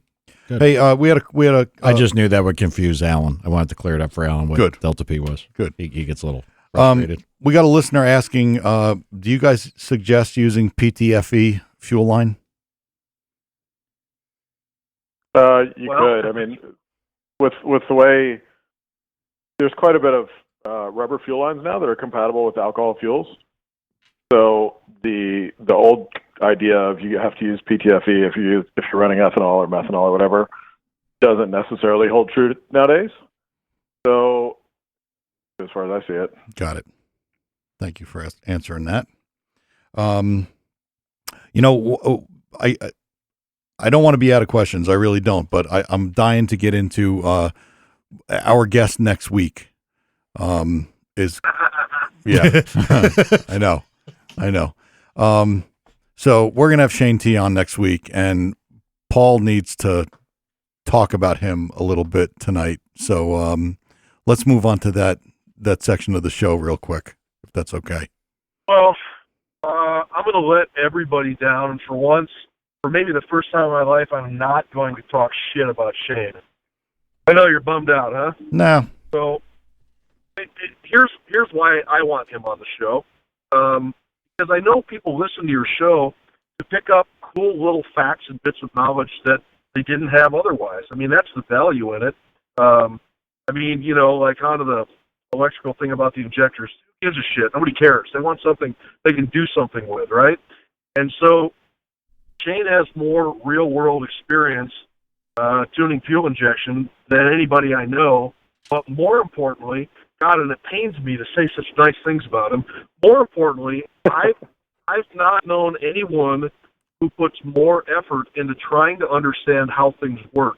Good. Hey, we had a. I just knew that would confuse Alan. I wanted to clear it up for Alan what delta P was. Good. He gets a little frustrated. We got a listener asking, do you guys suggest using PTFE fuel line? You could. I mean, with the way there's quite a bit of rubber fuel lines now that are compatible with alcohol fuels. So the old idea of you have to use PTFE if you're running ethanol or methanol or whatever doesn't necessarily hold true nowadays. So as far as I see it, got it. Thank you for answering that. I don't want to be out of questions. I really don't, but I'm dying to get into our guest next week. Yeah, I know. So we're going to have Shane T on next week, and Paul needs to talk about him a little bit tonight. So let's move on to that section of the show real quick, if that's okay. Well, I'm going to let everybody down, and for maybe the first time in my life, I'm not going to talk shit about Shane. I know you're bummed out, huh? No. So here's why I want him on the show. Because I know people listen to your show to pick up cool little facts and bits of knowledge that they didn't have otherwise. I mean, that's the value in it. I mean, like onto the electrical thing about the injectors. Who gives a shit? Nobody cares. They want something they can do something with, right? And so Shane has more real-world experience tuning fuel injection than anybody I know. But more importantly, God, and it pains me to say such nice things about him. More importantly, I've not known anyone who puts more effort into trying to understand how things work.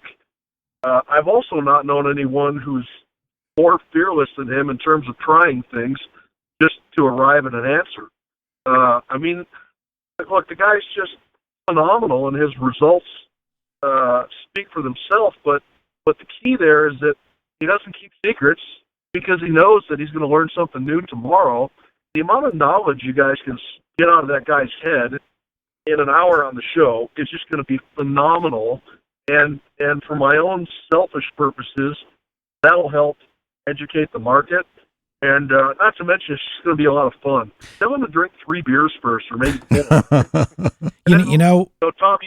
I've also not known anyone who's more fearless than him in terms of trying things just to arrive at an answer. I mean, look, the guy's just phenomenal, and his results speak for themselves. But the key there is that he doesn't keep secrets because he knows that he's going to learn something new tomorrow. The amount of knowledge you guys can get out of that guy's head in an hour on the show is just going to be phenomenal. And for my own selfish purposes, that'll help educate the market. And not to mention, it's just going to be a lot of fun. Tell him to drink 3 beers first, or maybe 4. Tom,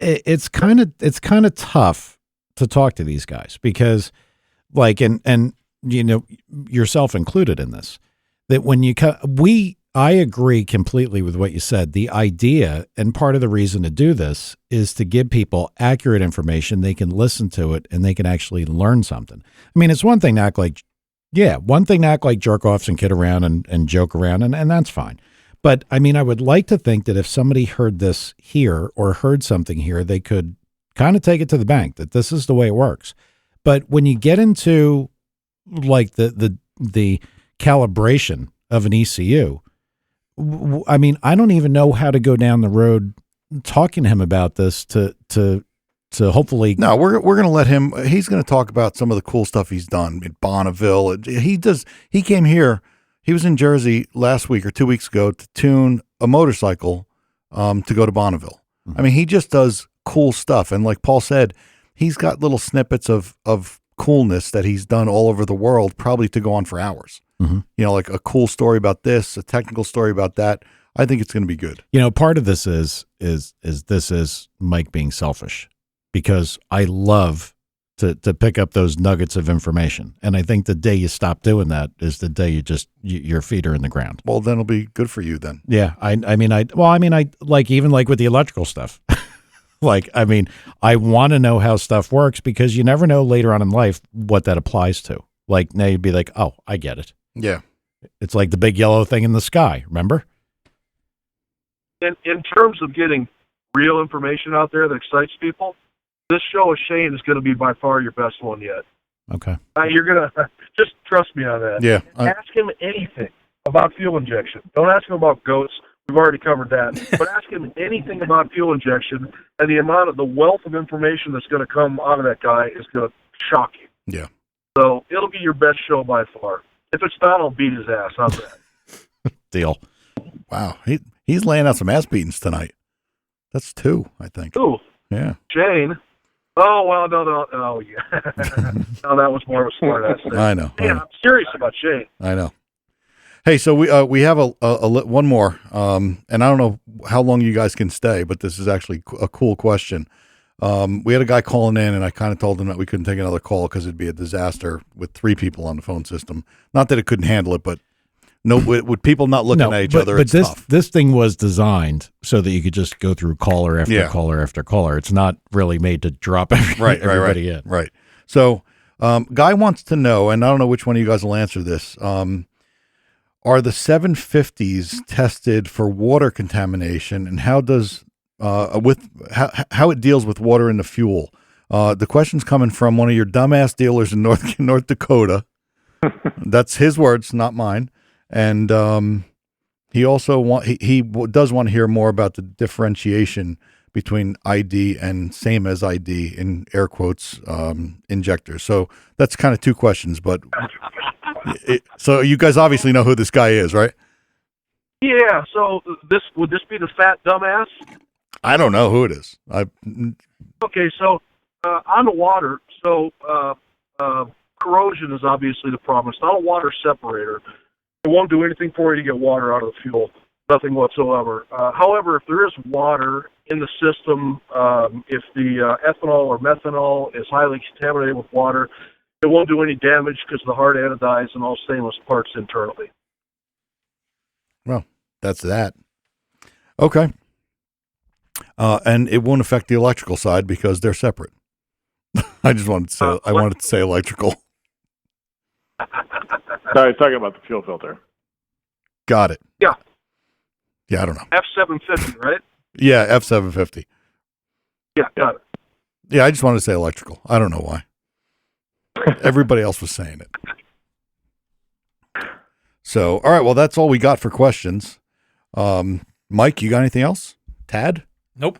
it's kind of tough to talk to these guys because, like, and yourself included in this, that when I agree completely with what you said. The idea and part of the reason to do this is to give people accurate information. They can listen to it and they can actually learn something. I mean, it's one thing to act like jerk offs and kid around and joke around, and that's fine. But I mean, I would like to think that if somebody heard this here or heard something here, they could kind of take it to the bank that this is the way it works. But when you get into like the calibration of an ECU, I mean, I don't even know how to go down the road talking to him about this to hopefully. No, we're going to let him. He's going to talk about some of the cool stuff he's done in Bonneville. He came here. He was in Jersey last week or 2 weeks ago to tune a motorcycle to go to Bonneville. Mm-hmm. I mean, he just does cool stuff. And like Paul said, he's got little snippets of coolness that he's done all over the world, probably to go on for hours. Mm-hmm. Like a cool story about this, a technical story about that. I think it's going to be good. Part of this is Mike being selfish, because I love to pick up those nuggets of information. And I think the day you stop doing that is the day your feet are in the ground. Well, then it'll be good for you then. Yeah. I mean, like, even like with the electrical stuff, like, I mean, I want to know how stuff works because you never know later on in life what that applies to. Like, now you'd be like, oh, I get it. Yeah. It's like the big yellow thing in the sky. Remember? In terms of getting real information out there that excites people, this show with Shane is going to be by far your best one yet. Okay. You're going to just trust me on that. Yeah. Ask him anything about fuel injection. Don't ask him about goats. We've already covered that. But ask him anything about fuel injection, and the wealth of information that's going to come out of that guy is going to shock you. Yeah. So it'll be your best show by far. If it's not, I'll beat his ass. How's that? Deal. Wow. He's laying out some ass beatings tonight. That's 2, I think. Ooh. Yeah. Shane. Oh, well, no. Oh, yeah. No, that was more of a smart ass thing. I know. Yeah, I'm serious about Shane. I know. Hey, so we have one more, and I don't know how long you guys can stay, but this is actually a cool question. We had a guy calling in, and I kind of told him that we couldn't take another call because it'd be a disaster with 3 people on the phone system. Not that it couldn't handle it, but with people not looking at each other, it's tough. This thing was designed so that you could just go through caller after caller after caller. It's not really made to drop everybody in. Right. So, guy wants to know, and I don't know which one of you guys will answer this. Are the 750s tested for water contamination, and how does how it deals with water in the fuel? The question's coming from one of your dumbass dealers in North Dakota. That's his words, not mine. And he also he does want to hear more about the differentiation between ID and same as ID in air quotes injectors. So that's kind of 2 questions, but so you guys obviously know who this guy is, right? Yeah. So would this be the fat dumbass? I don't know who it is. Okay. So on the water, corrosion is obviously the problem. It's not a water separator. It won't do anything for you to get water out of the fuel. Nothing whatsoever. However, if there is water in the system, if the ethanol or methanol is highly contaminated with water, it won't do any damage because the hard anodize and all stainless parts internally. Well, that's that. Okay. And it won't affect the electrical side because they're separate. I just wanted to say, I wanted to say electrical. No, he's talking about the fuel filter. Got it. Yeah. Yeah, I don't know. F750, right? Yeah, F750. Yeah, got it. Yeah, I just wanted to say electrical. I don't know why. Everybody else was saying it. So, all right, well, that's all we got for questions. Mike, you got anything else? Tad? Nope.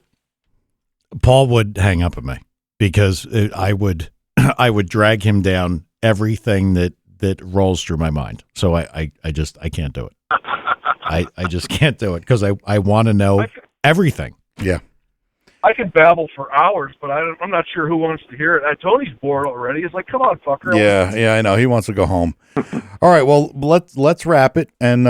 Paul would hang up at me because I would drag him down everything that rolls through my mind. So I can't do it. I just can't do it because I want to know everything. Yeah. I could babble for hours, but I'm not sure who wants to hear it. Tony's bored already. He's like, come on, fucker. Yeah, I know. He wants to go home. All right, well, let's wrap it and,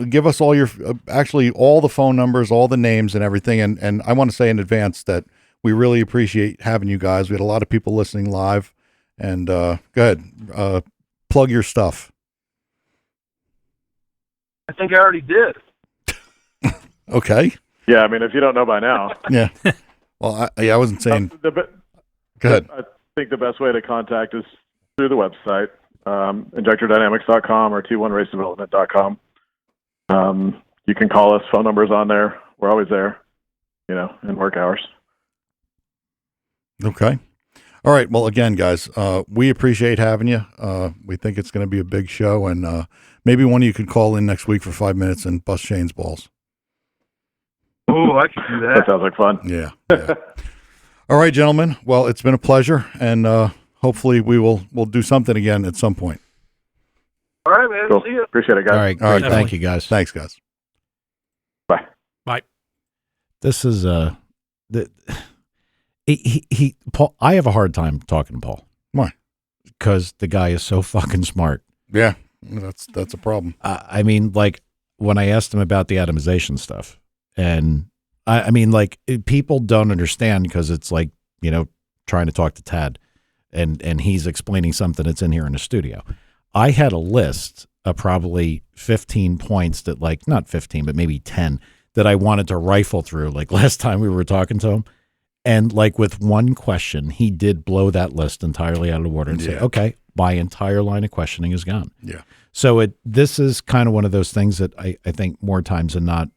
give us all your, actually all the phone numbers, all the names and everything. And I want to say in advance that we really appreciate having you guys. We had a lot of people listening live. And go ahead, plug your stuff. I think I already did. Okay. Yeah, I mean, if you don't know by now. Yeah. Well, I wasn't saying. Go ahead. I think the best way to contact is through the website, injectordynamics.com or t1racedevelopment.com. You can call us. Phone numbers on there. We're always there, in work hours. Okay. All right. Well, again, guys, we appreciate having you. We think it's going to be a big show, and maybe one of you could call in next week for 5 minutes and bust Shane's balls. Oh, I can do that. That sounds like fun. Yeah. All right, gentlemen. Well, it's been a pleasure, and hopefully we'll do something again at some point. All right, man. Cool. See you. Appreciate it, guys. All right. Definitely. Thank you, guys. Thanks, guys. Bye. Bye. This is Paul. I have a hard time talking to Paul. Why? Because the guy is so fucking smart. Yeah, that's a problem. I mean, like when I asked him about the atomization stuff, and I mean, like people don't understand because it's like trying to talk to Tad, and he's explaining something that's in here in the studio. I had a list of probably 15 points that, like, not 15, but maybe 10 that I wanted to rifle through. Like last time we were talking to him. And like with one question, he did blow that list entirely out of the water and say, okay, my entire line of questioning is gone. Yeah. So this is kind of one of those things that I think more times than not,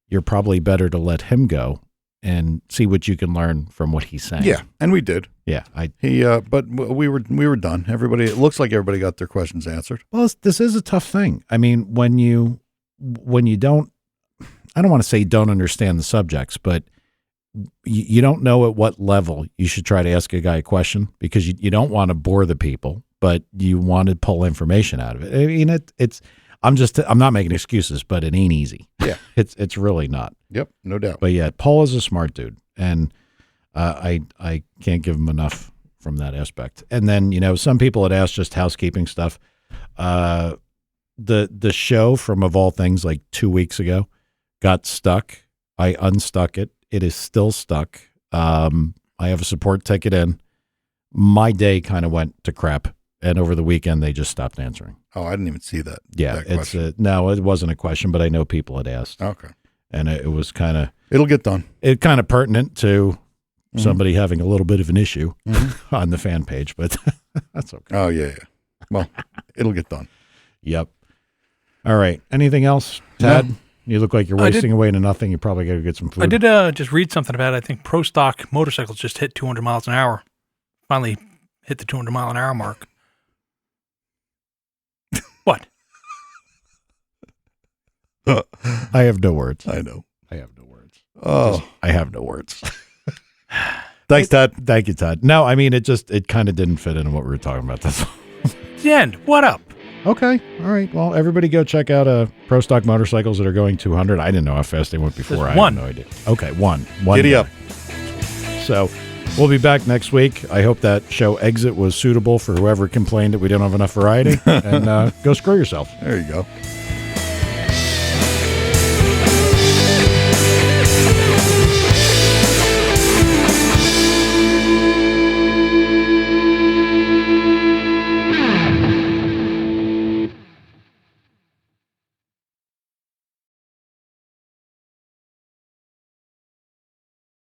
you're probably better to let him go and see what you can learn from what he's saying. Yeah. And we did. Yeah. But we were done. It looks like everybody got their questions answered. Well, this is a tough thing. I mean, when you don't, I don't want to say don't understand the subjects, but you don't know at what level you should try to ask a guy a question because you don't want to bore the people, but you want to pull information out of it. I mean, I'm not making excuses, but it ain't easy. Yeah. It's really not. Yep. No doubt. But yeah, Paul is a smart dude, and I can't give him enough from that aspect. And then, some people had asked just housekeeping stuff. The show from, of all things, like 2 weeks ago got stuck. I unstuck it. It is still stuck. I have a support ticket in. My day kind of went to crap, and over the weekend they just stopped answering. Oh, I didn't even see that. Yeah, no, it wasn't a question, but I know people had asked. Okay, and it was kind of it'll get done. It kind of pertinent to somebody having a little bit of an issue on the fan page, but that's okay. Oh yeah. Well, it'll get done. Yep. All right. Anything else, Tad? No. You look like you're wasting away to nothing. You probably got to get some food. I did just read something about it. I think Pro Stock motorcycles just hit 200 miles an hour. Finally hit the 200 mile an hour mark. What? I have no words. I know. I have no words. Oh, I have no words. thanks, Tad. Thank you, Tad. No, I mean, it kind of didn't fit into what we were talking about. That's The end. What up? Okay. All right. Well, everybody go check out Pro Stock motorcycles that are going 200. I didn't know how fast they went before. There's one. I had no idea. Okay. One. Giddy up. So we'll be back next week. I hope that show exit was suitable for whoever complained that we didn't have enough variety. And go screw yourself. There you go.